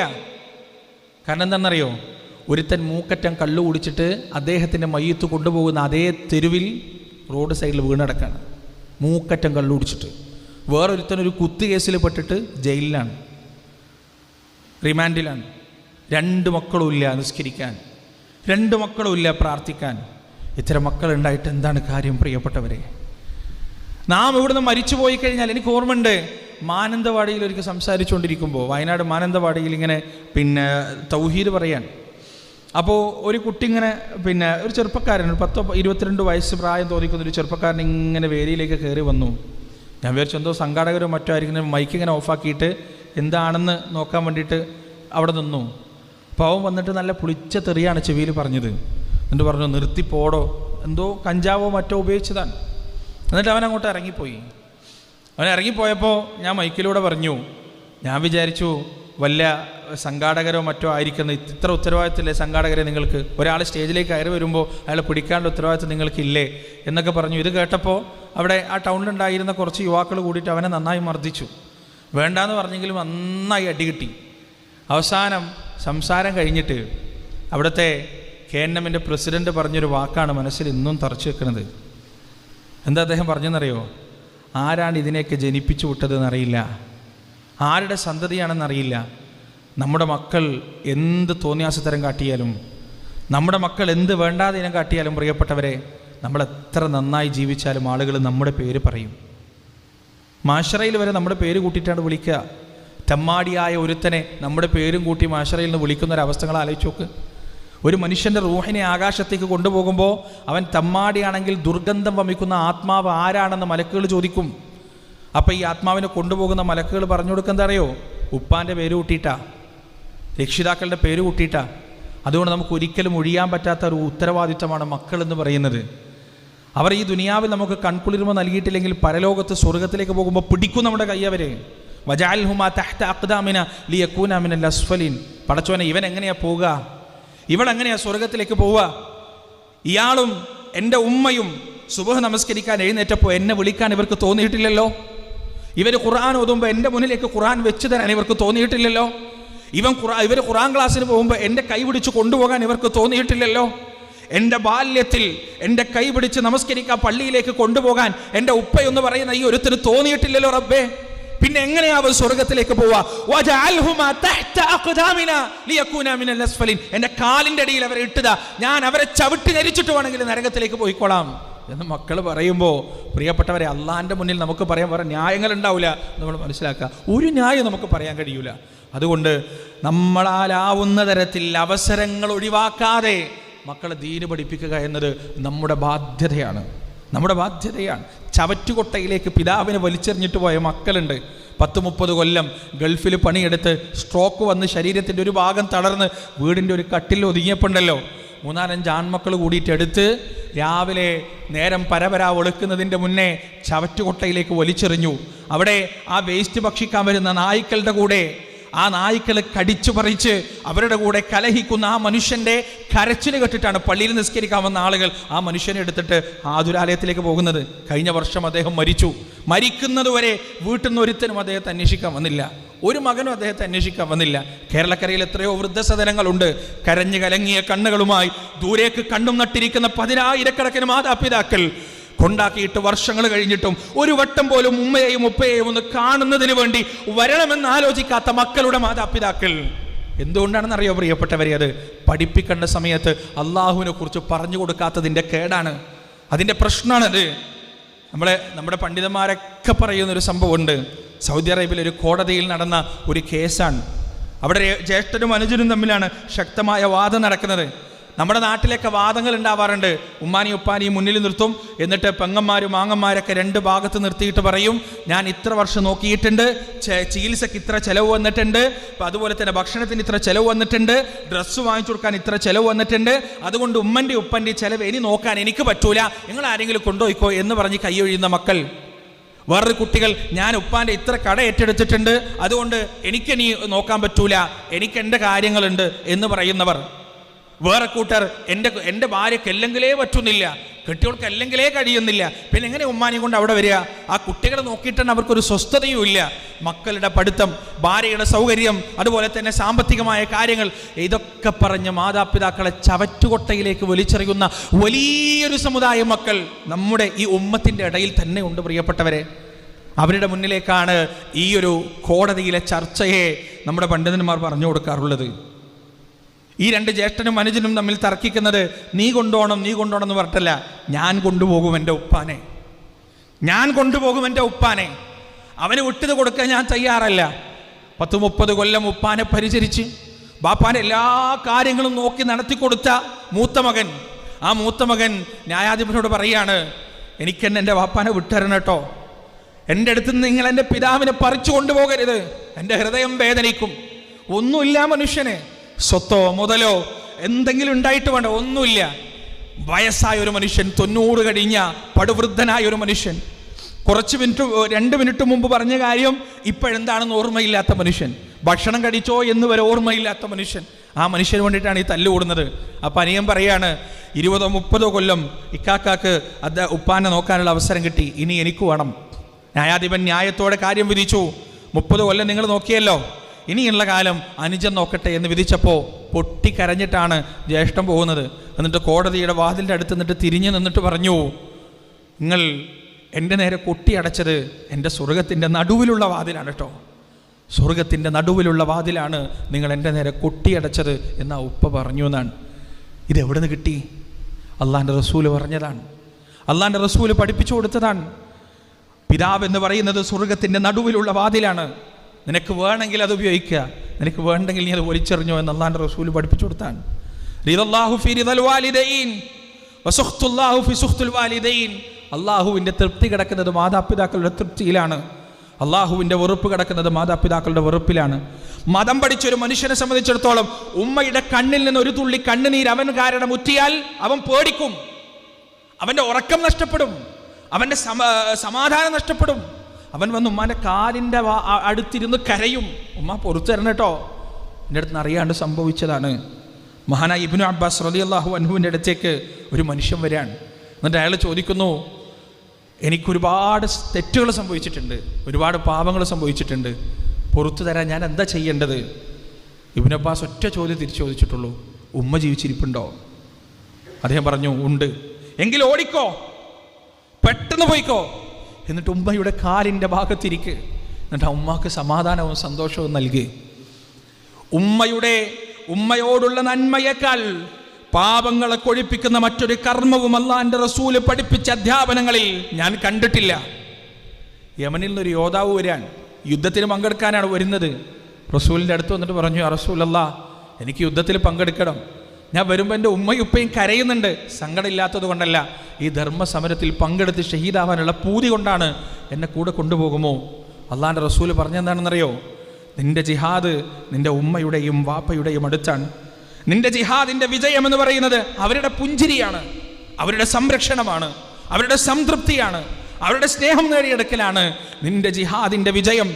കാരണം എന്താണെന്നറിയോ? ഒരുത്തൻ മൂക്കറ്റം കള്ളു കുടിച്ചിട്ട് അദ്ദേഹത്തിൻ്റെ മയ്യത്ത് കൊണ്ടുപോകുന്ന അതേ തെരുവിൽ റോഡ് സൈഡിൽ വീണടക്കാണ്, മൂക്കറ്റം കള്ളു കുടിച്ചിട്ട്. വേറൊരുത്തൻ ഒരു കുത്തുകേസിൽ പെട്ടിട്ട് ജയിലിലാണ്, റിമാൻഡിലാണ്. 2 മക്കളും ഇല്ല നിസ്കരിക്കാൻ, 2 മക്കളും ഇല്ല പ്രാർത്ഥിക്കാൻ. ഇത്തരം മക്കളുണ്ടായിട്ട് എന്താണ് കാര്യം പ്രിയപ്പെട്ടവരെ? നാം ഇവിടുന്ന് മരിച്ചു പോയി കഴിഞ്ഞാൽ, എനിക്ക് ഓർമ്മയുണ്ട്, മാനന്തവാടിയിൽ ഒരിക്കൽ സംസാരിച്ചുകൊണ്ടിരിക്കുമ്പോൾ, വയനാട് മാനന്തവാടിയിൽ ഇങ്ങനെ തൗഹീദ് പറയാൻ. അപ്പോൾ ഒരു കുട്ടി ഇങ്ങനെ ഒരു ചെറുപ്പക്കാരൻ, ഒരു 10-22 വയസ്സ് പ്രായം തോന്നിക്കുന്ന ഒരു ചെറുപ്പക്കാരൻ ഇങ്ങനെ വേദിയിലേക്ക് കയറി വന്നു. ഞാൻ വിചാരിച്ചു എന്തോ സംഘാടകരോ മറ്റോ ആയിരിക്കും. മൈക്ക് ഇങ്ങനെ ഓഫാക്കിയിട്ട് എന്താണെന്ന് നോക്കാൻ വേണ്ടിയിട്ട് അവിടെ നിന്നു. അപ്പോൾ അവൻ വന്നിട്ട് നല്ല പുളിച്ച തെറിയാണ് ചെവിയിൽ പറഞ്ഞത്. എന്നിട്ട് പറഞ്ഞു, നിർത്തിപ്പോടോ, എന്തോ കഞ്ചാവോ മറ്റോ ഉപയോഗിച്ചതാണ്. എന്നിട്ട് അവൻ അങ്ങോട്ട് ഇറങ്ങിപ്പോയി. അവൻ ഇറങ്ങിപ്പോയപ്പോൾ ഞാൻ മൈക്കിലൂടെ പറഞ്ഞു, ഞാൻ വിചാരിച്ചു വല്ല സംഘാടകരോ മറ്റോ ആയിരിക്കുന്ന, ഇത്ര ഉത്തരവാദിത്തമില്ലേ സംഘാടകരെ നിങ്ങൾക്ക്? ഒരാൾ സ്റ്റേജിലേക്ക് കയറി വരുമ്പോൾ അയാളെ പിടിക്കാനുള്ള ഉത്തരവാദിത്തം നിങ്ങൾക്കില്ലേ എന്നൊക്കെ പറഞ്ഞു. ഇത് കേട്ടപ്പോൾ അവിടെ ആ ടൗണിലുണ്ടായിരുന്ന കുറച്ച് യുവാക്കൾ കൂടിയിട്ട് അവനെ നന്നായി മർദ്ദിച്ചു. വേണ്ടാന്ന് പറഞ്ഞെങ്കിലും നന്നായി അടികിട്ടി. അവസാനം സംസാരം കഴിഞ്ഞിട്ട് അവിടുത്തെ KNM പ്രസിഡന്റ് പറഞ്ഞൊരു വാക്കാണ് മനസ്സിൽ ഇന്നും തറച്ചു വെക്കുന്നത്. എന്താ അദ്ദേഹം പറഞ്ഞെന്നറിയോ? ആരാണ് ഇതിനെയൊക്കെ ജനിപ്പിച്ചു വിട്ടതെന്നറിയില്ല, ആരുടെ സന്തതിയാണെന്നറിയില്ല. നമ്മുടെ മക്കൾ എന്ത് തോന്നിയാസത്തരം കാട്ടിയാലും, നമ്മുടെ മക്കൾ എന്ത് വേണ്ടാതെ ഇനം കാട്ടിയാലും പ്രിയപ്പെട്ടവരെ, നമ്മളെത്ര നന്നായി ജീവിച്ചാലും ആളുകൾ നമ്മുടെ പേര് പറയും. മാഷറയിൽ വരെ നമ്മുടെ പേര് കൂട്ടിയിട്ടാണ് വിളിക്കുക. തെമ്മാടിയായ ഒരുത്തനെ നമ്മുടെ പേരും കൂട്ടി മാഷറയിൽ നിന്ന് വിളിക്കുന്നൊരവസ്ഥകൾ ആലോചിച്ച് നോക്ക്. ഒരു മനുഷ്യൻ്റെ റൂഹിനെ ആകാശത്തേക്ക് കൊണ്ടുപോകുമ്പോൾ അവൻ തെമ്മാടിയാണെങ്കിൽ ദുർഗന്ധം വമിക്കുന്ന ആത്മാവ് ആരാണെന്ന് മലക്കുകൾ ചോദിക്കും. അപ്പോൾ ഈ ആത്മാവിനെ കൊണ്ടുപോകുന്ന മലക്കുകൾ പറഞ്ഞു കൊടുക്കുക എന്താ അറിയോ? ഉപ്പാൻ്റെ പേര് കൂട്ടിയിട്ടാ, രക്ഷിതാക്കളുടെ പേര് കൂട്ടിയിട്ടാ. അതുകൊണ്ട് നമുക്ക് ഒരിക്കലും ഒഴിയാൻ പറ്റാത്ത ഒരു ഉത്തരവാദിത്തമാണ് മക്കൾ എന്ന് പറയുന്നത്. അവർ ഈ ദുനിയാവിൽ നമുക്ക് കൺകുളിർമ നൽകിയിട്ടില്ലെങ്കിൽ പരലോകത്ത് സ്വർഗത്തിലേക്ക് പോകുമ്പോൾ പിടിക്കും നമ്മുടെ കയ്യവരെ. വജഅൽഹുമാ തഹ്ത അഖ്ദാമിന ലിയകൂന മിനൽ അസ്ഫലിൻ. പടച്ചോനെ, ഇവൻ എങ്ങനെയാ പോവുക? ഇവളെങ്ങനെയാ സ്വർഗത്തിലേക്ക് പോവുക? ഇയാളും എൻ്റെ ഉമ്മയും സുബഹ് നമസ്കരിക്കാൻ എഴുന്നേറ്റപ്പോൾ എന്നെ വിളിക്കാൻ ഇവർക്ക് തോന്നിയിട്ടില്ലല്ലോ. ഇവർ ഖുർആൻ ഓതുമ്പോൾ എൻ്റെ മുന്നിലേക്ക് ഖുർആൻ വെച്ച് തരാൻ ഇവർക്ക് തോന്നിയിട്ടില്ലല്ലോ. ഇവർ ഖുർആൻ ക്ലാസ്സിന് പോകുമ്പോൾ എൻ്റെ കൈ പിടിച്ച് കൊണ്ടുപോകാൻ ഇവർക്ക് തോന്നിയിട്ടില്ലല്ലോ. എൻ്റെ ബാല്യത്തിൽ എൻ്റെ കൈ പിടിച്ച് നമസ്കരിക്കാൻ പള്ളിയിലേക്ക് കൊണ്ടുപോകാൻ എൻ്റെ ഉപ്പയെന്ന് പറയുന്ന ഈ ഒരുത്തിന് തോന്നിയിട്ടില്ലല്ലോ റബ്ബേ. പിന്നെ എങ്ങനെയാ അവർ സ്വർഗത്തിലേക്ക് പോവാ? എൻ്റെ കാലിൻ്റെ അടിയിൽ അവരെ ഇട്ടതാ, ഞാൻ അവരെ ചവിട്ടി ധരിച്ചിട്ട് വേണമെങ്കിൽ നരകത്തിലേക്ക് പോയിക്കോളാം എന്ന് മക്കൾ പറയുമ്പോൾ പ്രിയപ്പെട്ടവരെ, അള്ളാഹിൻ്റെ മുന്നിൽ നമുക്ക് പറയാൻ വേറെ ന്യായങ്ങൾ ഉണ്ടാവില്ല. നമ്മൾ മനസ്സിലാക്കുക, ഒരു ന്യായം നമുക്ക് പറയാൻ കഴിയൂല. അതുകൊണ്ട് നമ്മളാലാവുന്ന തരത്തിൽ അവസരങ്ങൾ ഒഴിവാക്കാതെ മക്കളെ ദീന് പഠിപ്പിക്കുക എന്നത് നമ്മുടെ ബാധ്യതയാണ്. ചവറ്റുകൊട്ടയിലേക്ക് പിതാവിനെ വലിച്ചെറിഞ്ഞിട്ട് പോയ മക്കളുണ്ട്. 10-30 കൊല്ലം ഗൾഫിൽ പണിയെടുത്ത് സ്ട്രോക്ക് വന്ന് ശരീരത്തിൻ്റെ ഒരു ഭാഗം തളർന്ന് വീടിൻ്റെ ഒരു കട്ടിൽ ഒതുങ്ങിയപ്പോണ്ടല്ലോ, 3-4 ആൺമക്കൾ കൂടിയിട്ട് എടുത്ത് രാവിലെ നേരം പരപര ഒളുക്കുന്നതിൻ്റെ മുന്നേ ചവറ്റുകൊട്ടയിലേക്ക് വലിച്ചെറിഞ്ഞു. അവിടെ ആ വേസ്റ്റ് ഭക്ഷിക്കാൻ വരുന്ന നായ്ക്കളുടെ കൂടെ ആ നായ്ക്കൾ കടിച്ചു പറിച്ച് അവരുടെ കൂടെ കലഹിക്കുന്ന ആ മനുഷ്യൻ്റെ കരച്ചിൽ കേട്ടിട്ടാണ് പള്ളിയിൽ നിസ്കരിക്കാൻ വന്ന ആളുകൾ ആ മനുഷ്യനെ എടുത്തിട്ട് ആതുരാലയത്തിലേക്ക് പോകുന്നത്. കഴിഞ്ഞ വർഷം അദ്ദേഹം മരിച്ചു. മരിക്കുന്നതുവരെ വീട്ടിൽ നിന്ന് ഒരുത്തനും അദ്ദേഹത്തെ അന്വേഷിക്കാൻ വന്നില്ല, ഒരു മകനും അദ്ദേഹത്തെ അന്വേഷിക്കാൻ വന്നില്ല. കേരളക്കരയിൽ എത്രയോ വൃദ്ധസദനങ്ങളുണ്ട്. കരഞ്ഞു കലങ്ങിയ കണ്ണുകളുമായി ദൂരേക്ക് കണ്ണും നട്ടിരിക്കുന്ന 10,000-കണക്കിന് മാതാപിതാക്കൾ കൊണ്ടാക്കിയിട്ട് വർഷങ്ങൾ കഴിഞ്ഞിട്ടും ഒരു വട്ടം പോലും ഉമ്മയെയും ഉപ്പയെയും ഒന്ന് കാണുന്നതിന് വേണ്ടി വരണമെന്ന് ആലോചിക്കാത്ത മക്കളുടെ മാതാപിതാക്കൾ. എന്തുകൊണ്ടാണെന്ന് അറിയോ പ്രിയപ്പെട്ടവരെ? അത് പഠിപ്പിക്കേണ്ട സമയത്ത് അള്ളാഹുവിനെ കുറിച്ച് പറഞ്ഞു കൊടുക്കാത്തതിൻ്റെ കേടാണ്, അതിൻ്റെ പ്രശ്നമാണത്. നമ്മുടെ പണ്ഡിതന്മാരൊക്കെ പറയുന്നൊരു സംഭവമുണ്ട്. സൗദി അറേബ്യയിൽ ഒരു കോടതിയിൽ നടന്ന ഒരു കേസാണ്. അവിടെ ജ്യേഷ്ഠനും അനുജനും തമ്മിലാണ് ശക്തമായ വാദം നടക്കുന്നത്. നമ്മുടെ നാട്ടിലൊക്കെ വാദങ്ങൾ ഉണ്ടാവാറുണ്ട്. ഉമ്മാനിയും ഉപ്പാനിയും മുന്നിൽ നിർത്തും, എന്നിട്ട് പെങ്ങന്മാരും ആങ്ങന്മാരൊക്കെ 2 ഭാഗത്ത് നിർത്തിയിട്ട് പറയും, ഞാൻ ഇത്ര വർഷം നോക്കിയിട്ടുണ്ട്, ചികിത്സയ്ക്ക് ഇത്ര ചിലവ് വന്നിട്ടുണ്ട്, അതുപോലെ തന്നെ ഭക്ഷണത്തിന് ഇത്ര ചിലവ് വന്നിട്ടുണ്ട്, ഡ്രസ്സ് വാങ്ങിച്ചു കൊടുക്കാൻ ഇത്ര ചിലവ് വന്നിട്ടുണ്ട്, അതുകൊണ്ട് ഉമ്മൻ്റെ ഉപ്പൻ്റെ ചിലവ് ഇനി നോക്കാൻ എനിക്ക് പറ്റൂല, നിങ്ങൾ ആരെങ്കിലും കൊണ്ടുപോയിക്കോ എന്ന് പറഞ്ഞ് കൈയൊഴിയുന്ന മക്കൾ. വേറൊരു കുട്ടികൾ, ഞാൻ ഉപ്പാൻ്റെ ഇത്ര കട ഏറ്റെടുത്തിട്ടുണ്ട്, അതുകൊണ്ട് എനിക്കിനി നോക്കാൻ പറ്റൂല, എനിക്ക് എൻ്റെ കാര്യങ്ങളുണ്ട് എന്ന് പറയുന്നവർ. വേറെ കൂട്ടർ, എൻ്റെ ഭാര്യയ്ക്ക് അല്ലെങ്കിലേ പറ്റുന്നില്ല, കെട്ടിയോൾക്ക് അല്ലെങ്കിലേ കഴിയുന്നില്ല, പിന്നെ എങ്ങനെ ഉമ്മാനെ കൊണ്ട് അവിടെ വരിക? ആ കുട്ടികളെ നോക്കിയിട്ടാണ് അവർക്കൊരു സ്വസ്ഥതയും ഇല്ല. മക്കളുടെ പഠിത്തം, ഭാര്യയുടെ സൗകര്യം, അതുപോലെ തന്നെ സാമ്പത്തികമായ കാര്യങ്ങൾ, ഇതൊക്കെ പറഞ്ഞ് മാതാപിതാക്കളെ ചവറ്റുകൊട്ടയിലേക്ക് വലിച്ചെറിയുന്ന വലിയൊരു സമുദായം മക്കൾ നമ്മുടെ ഈ ഉമ്മത്തിൻ്റെ ഇടയിൽ തന്നെ ഉണ്ട് പ്രിയപ്പെട്ടവരെ. അവരുടെ മുന്നിലേക്കാണ് ഈ ഒരു കോടതിയിലെ ചർച്ചയെ നമ്മുടെ പണ്ഡിതന്മാർ പറഞ്ഞു കൊടുക്കാറുള്ളത്. ഈ 2 ജ്യേഷ്ഠനും അനുജനും തമ്മിൽ തർക്കിക്കുന്നത് നീ കൊണ്ടുപോകണം എന്ന് പറഞ്ഞിട്ടല്ല, ഞാൻ കൊണ്ടുപോകും എൻ്റെ ഉപ്പാനെ, ഞാൻ കൊണ്ടുപോകും എൻ്റെ ഉപ്പാനെ, അവന് വിട്ടത് കൊടുക്കാൻ ഞാൻ തയ്യാറല്ല. 10-30 കൊല്ലം ഉപ്പാനെ പരിചരിച്ച് ബാപ്പാൻ്റെ എല്ലാ കാര്യങ്ങളും നോക്കി നടത്തിക്കൊടുത്ത മൂത്ത മകൻ, ആ മൂത്ത മകൻ ന്യായാധിപനോട് പറയാണ്, എനിക്കെന്നെ എൻ്റെ ബാപ്പാനെ വിട്ടരണം കേട്ടോ, എൻ്റെ അടുത്ത് നിന്ന് നിങ്ങൾ എൻ്റെ പിതാവിനെ പറിച്ചു കൊണ്ടുപോകരുത്, എൻ്റെ ഹൃദയം വേദനിക്കും. ഒന്നുമില്ല മനുഷ്യന്, സ്വത്തോ മുതലോ എന്തെങ്കിലും ഉണ്ടായിട്ട് വേണ്ട, ഒന്നുമില്ല. വയസ്സായ ഒരു മനുഷ്യൻ, 90 കഴിഞ്ഞ പടുവൃദ്ധനായ ഒരു മനുഷ്യൻ, 2 മിനിറ്റ് മുമ്പ് പറഞ്ഞ കാര്യം ഇപ്പോഴെന്താണെന്ന് ഓർമ്മയില്ലാത്ത മനുഷ്യൻ, ഭക്ഷണം കഴിച്ചോ എന്ന് വരെ ഓർമ്മയില്ലാത്ത മനുഷ്യൻ. ആ മനുഷ്യന് വേണ്ടിയിട്ടാണ് ഈ തല്ലുകൂടുന്നത്. അപ്പം അനിയൻ പറയാണ്, 20-30 കൊല്ലം ഇക്കാക്കാക്ക് ഉപ്പാനെ നോക്കാനുള്ള അവസരം കിട്ടി, ഇനി എനിക്ക് വേണം. ന്യായാധിപൻ ന്യായത്തോടെ കാര്യം വിധിച്ചു. 30 കൊല്ലം നിങ്ങൾ നോക്കിയല്ലോ, ഇനിയുള്ള കാലം അനുജൻ നോക്കട്ടെ എന്ന് വിധിച്ചപ്പോൾ പൊട്ടിക്കരഞ്ഞിട്ടാണ് ജ്യേഷ്ഠൻ പോകുന്നത്. എന്നിട്ട് കോടതിയുടെ വാതിലിൻ്റെ അടുത്ത് നിന്നിട്ട് തിരിഞ്ഞു നിന്നിട്ട് പറഞ്ഞു, നിങ്ങൾ എൻ്റെ നേരെ കൊട്ടിയടച്ചത് എൻ്റെ സ്വർഗത്തിൻ്റെ നടുവിലുള്ള വാതിലാണ് കേട്ടോ, സ്വർഗത്തിൻ്റെ നടുവിലുള്ള വാതിലാണ് നിങ്ങൾ എൻ്റെ നേരെ കൊട്ടിയടച്ചത് എന്നാ ഉപ്പ പറഞ്ഞു എന്നാണ്. ഇതെവിടെ നിന്ന് കിട്ടി? അള്ളാൻ്റെ റസൂല് പറഞ്ഞതാണ്, അള്ളാൻ്റെ റസൂല് പഠിപ്പിച്ചു കൊടുത്തതാണ്. പിതാവ് എന്ന് പറയുന്നത് സ്വർഗത്തിൻ്റെ നടുവിലുള്ള വാതിലാണ്, നിനക്ക് വേണമെങ്കിൽ അത് ഉപയോഗിക്കുക, നിനക്ക് വേണ്ടെങ്കിൽ നീ അത് വലിച്ചെറിഞ്ഞോ എന്ന് അള്ളാൻ്റെ റസൂല് പഠിപ്പിച്ചു കൊടുത്താണ്. അള്ളാഹുവിൻ്റെ തൃപ്തി കിടക്കുന്നത് മാതാപിതാക്കളുടെ തൃപ്തിയിലാണ്, അള്ളാഹുവിൻ്റെ വെറുപ്പ് കിടക്കുന്നത് മാതാപിതാക്കളുടെ വെറുപ്പിലാണ്. മതം പഠിച്ചൊരു മനുഷ്യനെ സംബന്ധിച്ചിടത്തോളം ഉമ്മയുടെ കണ്ണിൽ നിന്ന് ഒരു തുള്ളി കണ്ണുനീർ അവൻ കാരണം ഉറ്റിയാൽ അവൻ പേടിക്കും, അവൻ്റെ ഉറക്കം നഷ്ടപ്പെടും, അവൻ്റെ സമാധാനം നഷ്ടപ്പെടും. അവൻ വന്ന് ഉമ്മാൻ്റെ കാലിൻ്റെ അടുത്തിരുന്ന് കരയും, ഉമ്മ പൊറുത്തു തരണം കേട്ടോ, എൻ്റെ അടുത്ത് നിന്ന് അറിയാണ്ട് സംഭവിച്ചതാണ്. മഹാനായ ഇബ്നു അബ്ബാസ് റളിയല്ലാഹു അൻഹുവിൻ്റെ അടുത്തേക്ക് ഒരു മനുഷ്യൻ വരികയാണ്. എന്നിട്ട് അയാൾ ചോദിക്കുന്നു, എനിക്കൊരുപാട് തെറ്റുകൾ സംഭവിച്ചിട്ടുണ്ട്, ഒരുപാട് പാപങ്ങൾ സംഭവിച്ചിട്ടുണ്ട്, പുറത്തു തരാൻ ഞാൻ എന്താ ചെയ്യേണ്ടത്? ഇബ്നു അബ്ബാസ് ഒറ്റ ചോദ്യം തിരിച്ചു ചോദിച്ചിട്ടുള്ളൂ, ഉമ്മ ജീവിച്ചിരിപ്പുണ്ടോ? അദ്ദേഹം പറഞ്ഞു, ഉണ്ട്. എങ്കിൽ ഓടിക്കോ, പെട്ടെന്ന് പോയിക്കോ, എന്നിട്ട് ഉമ്മയുടെ കാലിൻ്റെ ഭാഗത്തിരിക്ക്, എന്നിട്ട് ഉമ്മക്ക് സമാധാനവും സന്തോഷവും നൽകി. ഉമ്മയോടുള്ള നന്മയേക്കാൾ പാപങ്ങളെ കൊഴിപ്പിക്കുന്ന മറ്റൊരു കർമ്മവും അല്ലാഹുവിൻ്റെ റസൂല് പഠിപ്പിച്ച അധ്യാപനങ്ങളിൽ ഞാൻ കണ്ടിട്ടില്ല. യമനിൽ നിന്നൊരു യോദ്ധാവ് വരാൻ, യുദ്ധത്തിന് പങ്കെടുക്കാനാണ് വരുന്നത്. റസൂലിൻ്റെ അടുത്ത് വന്നിട്ട് പറഞ്ഞു, യാ റസൂലല്ലാഹ്, എനിക്ക് യുദ്ധത്തിൽ പങ്കെടുക്കണം, ഞാൻ വരുമ്പോൾ എൻ്റെ ഉമ്മയും ഉപ്പയും കരയുന്നുണ്ട്, സങ്കടമില്ലാത്തത് കൊണ്ടല്ല, ഈ ധർമ്മസമരത്തിൽ പങ്കെടുത്ത് ഷഹീദാവാനുള്ള പൂതി കൊണ്ടാണ്, എന്നെ കൂടെ കൊണ്ടുപോകുമോ? അള്ളാഹിൻ്റെ റസൂല് പറഞ്ഞെന്താണെന്നറിയോ? നിൻ്റെ ജിഹാദ് നിൻ്റെ ഉമ്മയുടെയും വാപ്പയുടെയും അടുത്താണ്, നിന്റെ ജിഹാദിന്റെ വിജയം എന്ന് പറയുന്നത് അവരുടെ പുഞ്ചിരിയാണ്, അവരുടെ സംരക്ഷണമാണ്, അവരുടെ സംതൃപ്തിയാണ്, അവരുടെ സ്നേഹം നേടിയെടുക്കലാണ് നിന്റെ ജിഹാദിന്റെ വിജയം.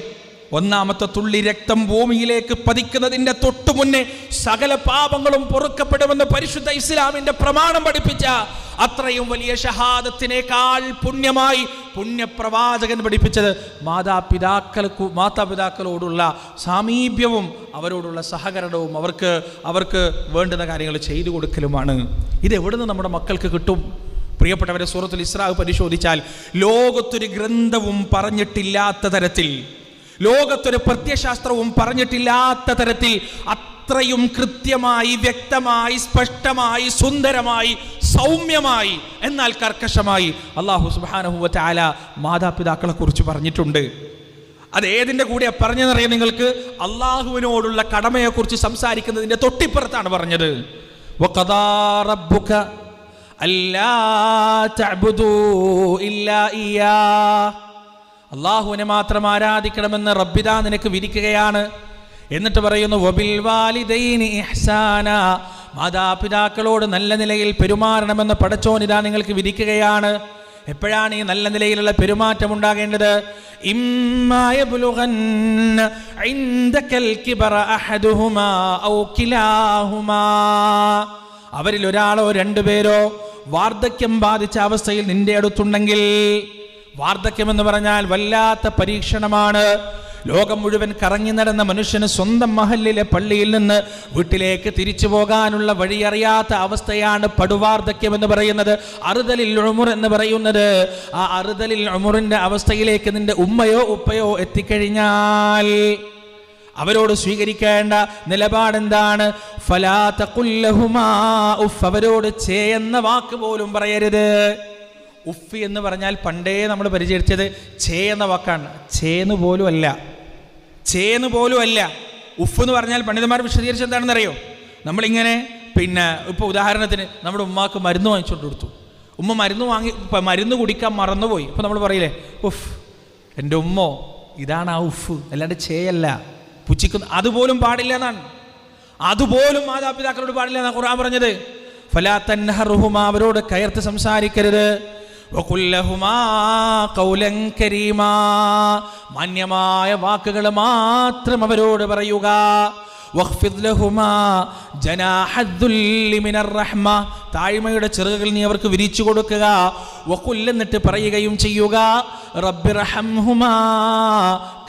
ഒന്നാമത്തെ തുള്ളി രക്തം ഭൂമിയിലേക്ക് പതിക്കുന്നതിന്റെ തൊട്ടു മുന്നേ സകല പാപങ്ങളും പൊറുക്കപ്പെടുമെന്ന് പരിശുദ്ധ ഇസ്ലാമിന്റെ പ്രമാണം പഠിപ്പിച്ച അത്രയും വലിയ ഷഹാദത്തിനേക്കാൾ പുണ്യമായി പുണ്യപ്രവാചകൻ പഠിപ്പിച്ചത് മാതാപിതാക്കളോടുള്ള സാമീപ്യവും അവരോടുള്ള സഹകരണവും അവർക്ക് വേണ്ടുന്ന കാര്യങ്ങൾ ചെയ്തു കൊടുക്കലുമാണ്. ഇത് എവിടുന്ന് നമ്മുടെ മക്കൾക്ക് കിട്ടും? പ്രിയപ്പെട്ടവരെ, സൂറത്തുൽ ഇസ്രാ പരിശോധിച്ചാൽ ലോകത്തൊരു ഗ്രന്ഥവും പറഞ്ഞിട്ടില്ലാത്ത തരത്തിൽ, ലോകത്തൊരു പ്രത്യയശാസ്ത്രവും പറഞ്ഞിട്ടില്ലാത്ത തരത്തിൽ അത്രയും കൃത്യമായി, വ്യക്തമായി, സ്പഷ്ടമായി, സുന്ദരമായി, സൗമ്യമായി, എന്നാൽ കർക്കശമായി അല്ലാഹു സുബ്ഹാനഹു വ തആല മാതാപിതാക്കളെ കുറിച്ച് പറഞ്ഞിട്ടുണ്ട്. അത് ഏതിൻ്റെ കൂടെ പറഞ്ഞതെന്നറിയാം നിങ്ങൾക്ക്? അള്ളാഹുവിനോടുള്ള കടമയെക്കുറിച്ച് സംസാരിക്കുന്നതിൻ്റെ തൊട്ടിപ്പുറത്താണ് പറഞ്ഞത്. വഖദാ റബ്ബുക അല്ലാ തഅ്ബുദൂ ഇല്ലാ ഇയ്യാ. അള്ളാഹുവിനെ മാത്രം ആരാധിക്കണമെന്ന് റബ്ബിദാ നിനക്ക് വിധിക്കുകയാണ്. എന്നിട്ട് പറയുന്നു വബിൽ വാലിദൈനി ഇഹ്സാന, മാതാപിതാക്കളോട് നല്ല നിലയിൽ പെരുമാറണമെന്ന് പടച്ചോനിതാ നിങ്ങൾക്ക് വിധിക്കുകയാണ്. എപ്പോഴാണ് ഈ നല്ല നിലയിലുള്ള പെരുമാറ്റം ഉണ്ടാകേണ്ടത്? ഇമ്മാ യബ്ലുഗന്ന ഇൻദകൽ കിബറ അഹദുഹുമാ ഔ കിലാഹുമാ, അവരിൽ ഒരാളോ രണ്ടുപേരോ വാർദ്ധക്യം ബാധിച്ച അവസ്ഥയിൽ നിന്റെ അടുത്തുണ്ടെങ്കിൽ. വാർദ്ധക്യം എന്ന് പറഞ്ഞാൽ വല്ലാത്ത പരീക്ഷണമാണ്. ലോകം മുഴുവൻ കറങ്ങി നടന്ന മനുഷ്യന് സ്വന്തം മഹല്ലിലെ പള്ളിയിൽ നിന്ന് വീട്ടിലേക്ക് തിരിച്ചു പോകാനുള്ള വഴിയറിയാത്ത അവസ്ഥയാണ് പടുവാർദ്ധക്യം എന്ന് പറയുന്നത്, അറുതലിൽ ഉമുർ എന്ന് പറയുന്നത്. ആ അറുതലിൽ ഉമുറിന്റെ അവസ്ഥയിലേക്ക് നിന്റെ ഉമ്മയോ ഉപ്പയോ എത്തിക്കഴിഞ്ഞാൽ അവരോട് സ്വീകരിക്കേണ്ട നിലപാടെന്താണ്? ഫലാ തഖുൽ ലഹുമാ ഉഫ്, അവരോട് ചേ എന്ന വാക്ക് പോലും പറയരുത്. ഉഫ് എന്ന് പറഞ്ഞാൽ പണ്ടേ നമ്മൾ പരിചരിച്ചത് ചേ എന്ന വാക്കാണ്. ചേന്ന് പോലും അല്ല. ഉഫ് എന്ന് പറഞ്ഞാൽ പണ്ഡിതന്മാർ വിശദീകരിച്ച് എന്താണെന്നറിയോ? നമ്മളിങ്ങനെ ഇപ്പോൾ ഉദാഹരണത്തിന് നമ്മുടെ ഉമ്മാക്ക് മരുന്ന് വാങ്ങിച്ചുകൊണ്ട് കൊടുത്തു. ഉമ്മ മരുന്ന് കുടിക്കാൻ മറന്നുപോയി. അപ്പോൾ നമ്മൾ പറയില്ലേ ഉഫ് എൻ്റെ ഉമ്മോ, ഇതാണ് ആ ഉഫ്, അല്ലാണ്ട് ചേയല്ല. പുച്ഛിക്കുന്നു അതുപോലും പാടില്ല എന്നാണ്. അതുപോലും മാതാപിതാക്കളോട് പാടില്ല എന്നാണ് ഖുർആൻ പറഞ്ഞത്. ഫലാ തൻഹറുഹുമാ, അവരോട് കയർത്ത് സംസാരിക്കരുത്. വഖുൽ ലഹുമാ ഖൗലൻ കരീമാ, മാന്യമായ വാക്കുകൾ മാത്രം അവരോട് പറയുക. വഖ്ഫിദ് ലഹുമാ ജനാഹദ്ദുല്ലി മിനർ റഹ്മ, താഴ്മയുടെ ചിറകുകൾ നീ അവർക്ക് വിരിച്ചു കൊടുക്കുക. വഖുൽ, എന്നിട്ട് പറയുകയും ചെയ്യുക റബ്ബിർഹംഹുമാ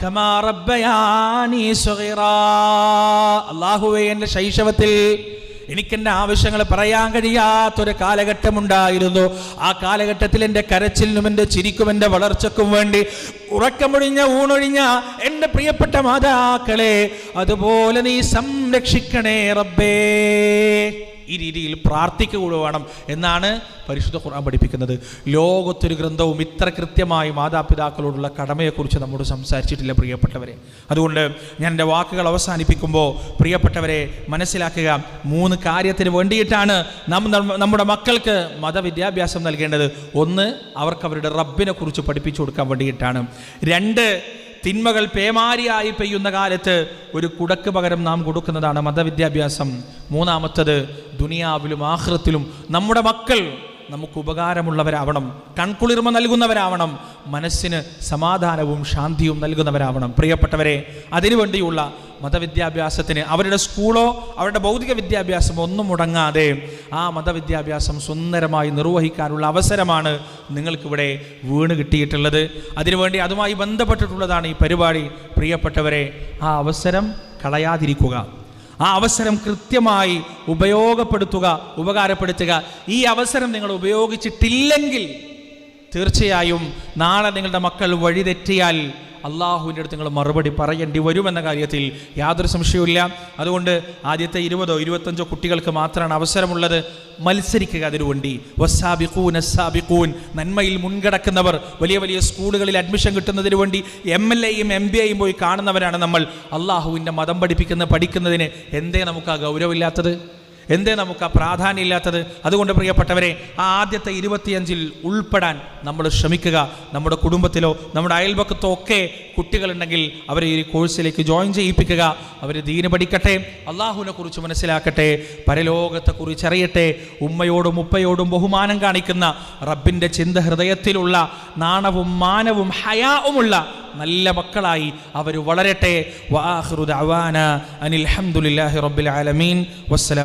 കമാ റബ്ബയാനി സഗീറാ, അല്ലാഹുവേ എൻ്റെ ശൈശവത്തിൽ എനിക്കെൻ്റെ ആവശ്യങ്ങൾ പറയാൻ കഴിയാത്തൊരു കാലഘട്ടമുണ്ടായിരുന്നു. ആ കാലഘട്ടത്തിൽ എൻ്റെ കരച്ചിലിനും എൻ്റെ ചിരിക്കും എൻ്റെ വളർച്ചക്കും വേണ്ടി ഉറക്കമൊഴിഞ്ഞ ഊണൊഴിഞ്ഞ എൻ്റെ പ്രിയപ്പെട്ട മാതാക്കളെ അതുപോലെ നീ സംരക്ഷിക്കണേ റബ്ബേ. ഈ രീതിയിൽ പ്രാർത്ഥിക്കുക വേണം എന്നാണ് പരിശുദ്ധ ഖുർആൻ പഠിപ്പിക്കുന്നത്. ലോകത്തൊരു ഗ്രന്ഥവും ഇത്ര കൃത്യമായി മാതാപിതാക്കളോടുള്ള കടമയെക്കുറിച്ച് നമ്മോട് സംസാരിച്ചിട്ടില്ല പ്രിയപ്പെട്ടവരെ. അതുകൊണ്ട് ഞാൻ എൻ്റെ വാക്കുകൾ അവസാനിപ്പിക്കുമ്പോൾ പ്രിയപ്പെട്ടവരെ മനസ്സിലാക്കുക, 3 കാര്യത്തിന് വേണ്ടിയിട്ടാണ് നമ്മുടെ മക്കൾക്ക് മതവിദ്യാഭ്യാസം നൽകേണ്ടത്. 1, അവർക്ക് അവരുടെ റബ്ബിനെ കുറിച്ച് പഠിപ്പിച്ചു കൊടുക്കാൻ വേണ്ടിയിട്ടാണ്. 2, തിന്മകൾ പേമാരിയായി പെയ്യുന്ന കാലത്ത് ഒരു കുടക്ക് പകരം നാം കൊടുക്കുന്നതാണ് മതവിദ്യാഭ്യാസം. 3, ദുനിയാവിലും ആഖിറത്തിലും നമ്മുടെ മക്കൾ നമുക്ക് ഉപകാരമുള്ളവരാവണം, കൺകുളിർമ നൽകുന്നവരാവണം, മനസ്സിന് സമാധാനവും ശാന്തിയും നൽകുന്നവരാവണം. പ്രിയപ്പെട്ടവരെ, അതിനുവേണ്ടിയുള്ള മതവിദ്യാഭ്യാസത്തിന് അവരുടെ സ്കൂളോ അവരുടെ ഭൗതിക വിദ്യാഭ്യാസമോ ഒന്നും മുടങ്ങാതെ ആ മതവിദ്യാഭ്യാസം സുന്ദരമായി നിർവഹിക്കാനുള്ള അവസരമാണ് നിങ്ങൾക്കിവിടെ വീണ് കിട്ടിയിട്ടുള്ളത്. അതിനുവേണ്ടി അതുമായി ബന്ധപ്പെട്ടിട്ടുള്ളതാണ് ഈ പരിപാടി. പ്രിയപ്പെട്ടവരെ, ആ അവസരം കളയാതിരിക്കുക, ആ അവസരം കൃത്യമായി ഉപകാരപ്പെടുത്തുക. ഈ അവസരം നിങ്ങൾ ഉപയോഗിച്ചിട്ടില്ലെങ്കിൽ തീർച്ചയായും നാളെ നിങ്ങളുടെ മക്കൾ വഴിതെറ്റിയാൽ അള്ളാഹുവിൻ്റെ അടുത്ത് നിങ്ങൾ മറുപടി പറയേണ്ടി വരുമെന്ന കാര്യത്തിൽ യാതൊരു സംശയവുമില്ല. അതുകൊണ്ട് ആദ്യത്തെ 20 or 25 കുട്ടികൾക്ക് മാത്രമാണ് അവസരമുള്ളത്. മത്സരിക്കുക അതിനുവേണ്ടി. വസ്സാബിഖൂൻ, നന്മയിൽ മുൻകടക്കുന്നവർ, വലിയ വലിയ സ്കൂളുകളിൽ അഡ്മിഷൻ കിട്ടുന്നതിന് വേണ്ടി MLAയും MBAയും പോയി കാണുന്നവരാണ് നമ്മൾ. അള്ളാഹുവിൻ്റെ മതം പഠിക്കുന്നതിന് എന്തേ നമുക്ക് ആ ഗൗരവമില്ലാത്തത്? എന്തേ നമുക്ക് ആ പ്രാധാന്യം ഇല്ലാത്തത്? അതുകൊണ്ട് പ്രിയപ്പെട്ടവരെ, ആ ആദ്യത്തെ 25 ഉൾപ്പെടാൻ നമ്മൾ ശ്രമിക്കുക. നമ്മുടെ കുടുംബത്തിലോ നമ്മുടെ അയൽപക്കത്തോ ഒക്കെ കുട്ടികളുണ്ടെങ്കിൽ അവരെ ഈ കോഴ്സിലേക്ക് ജോയിൻ ചെയ്യിപ്പിക്കുക. അവർ ദീന് പഠിക്കട്ടെ, അള്ളാഹുവിനെ കുറിച്ച് മനസ്സിലാക്കട്ടെ, പരലോകത്തെക്കുറിച്ച് അറിയട്ടെ. ഉമ്മയോടും ഉപ്പയോടും ബഹുമാനം കാണിക്കുന്ന, റബ്ബിൻ്റെ ചിന്ത ഹൃദയത്തിലുള്ള, നാണവും മാനവും ഹയാവുമുള്ള നല്ല മക്കളായി അവർ വളരട്ടെ. വആഖിറു ദഅവാന അനിൽ ഹംദുലില്ലാഹി റബ്ബിൽ ആലമീൻ. വസ്സലാം.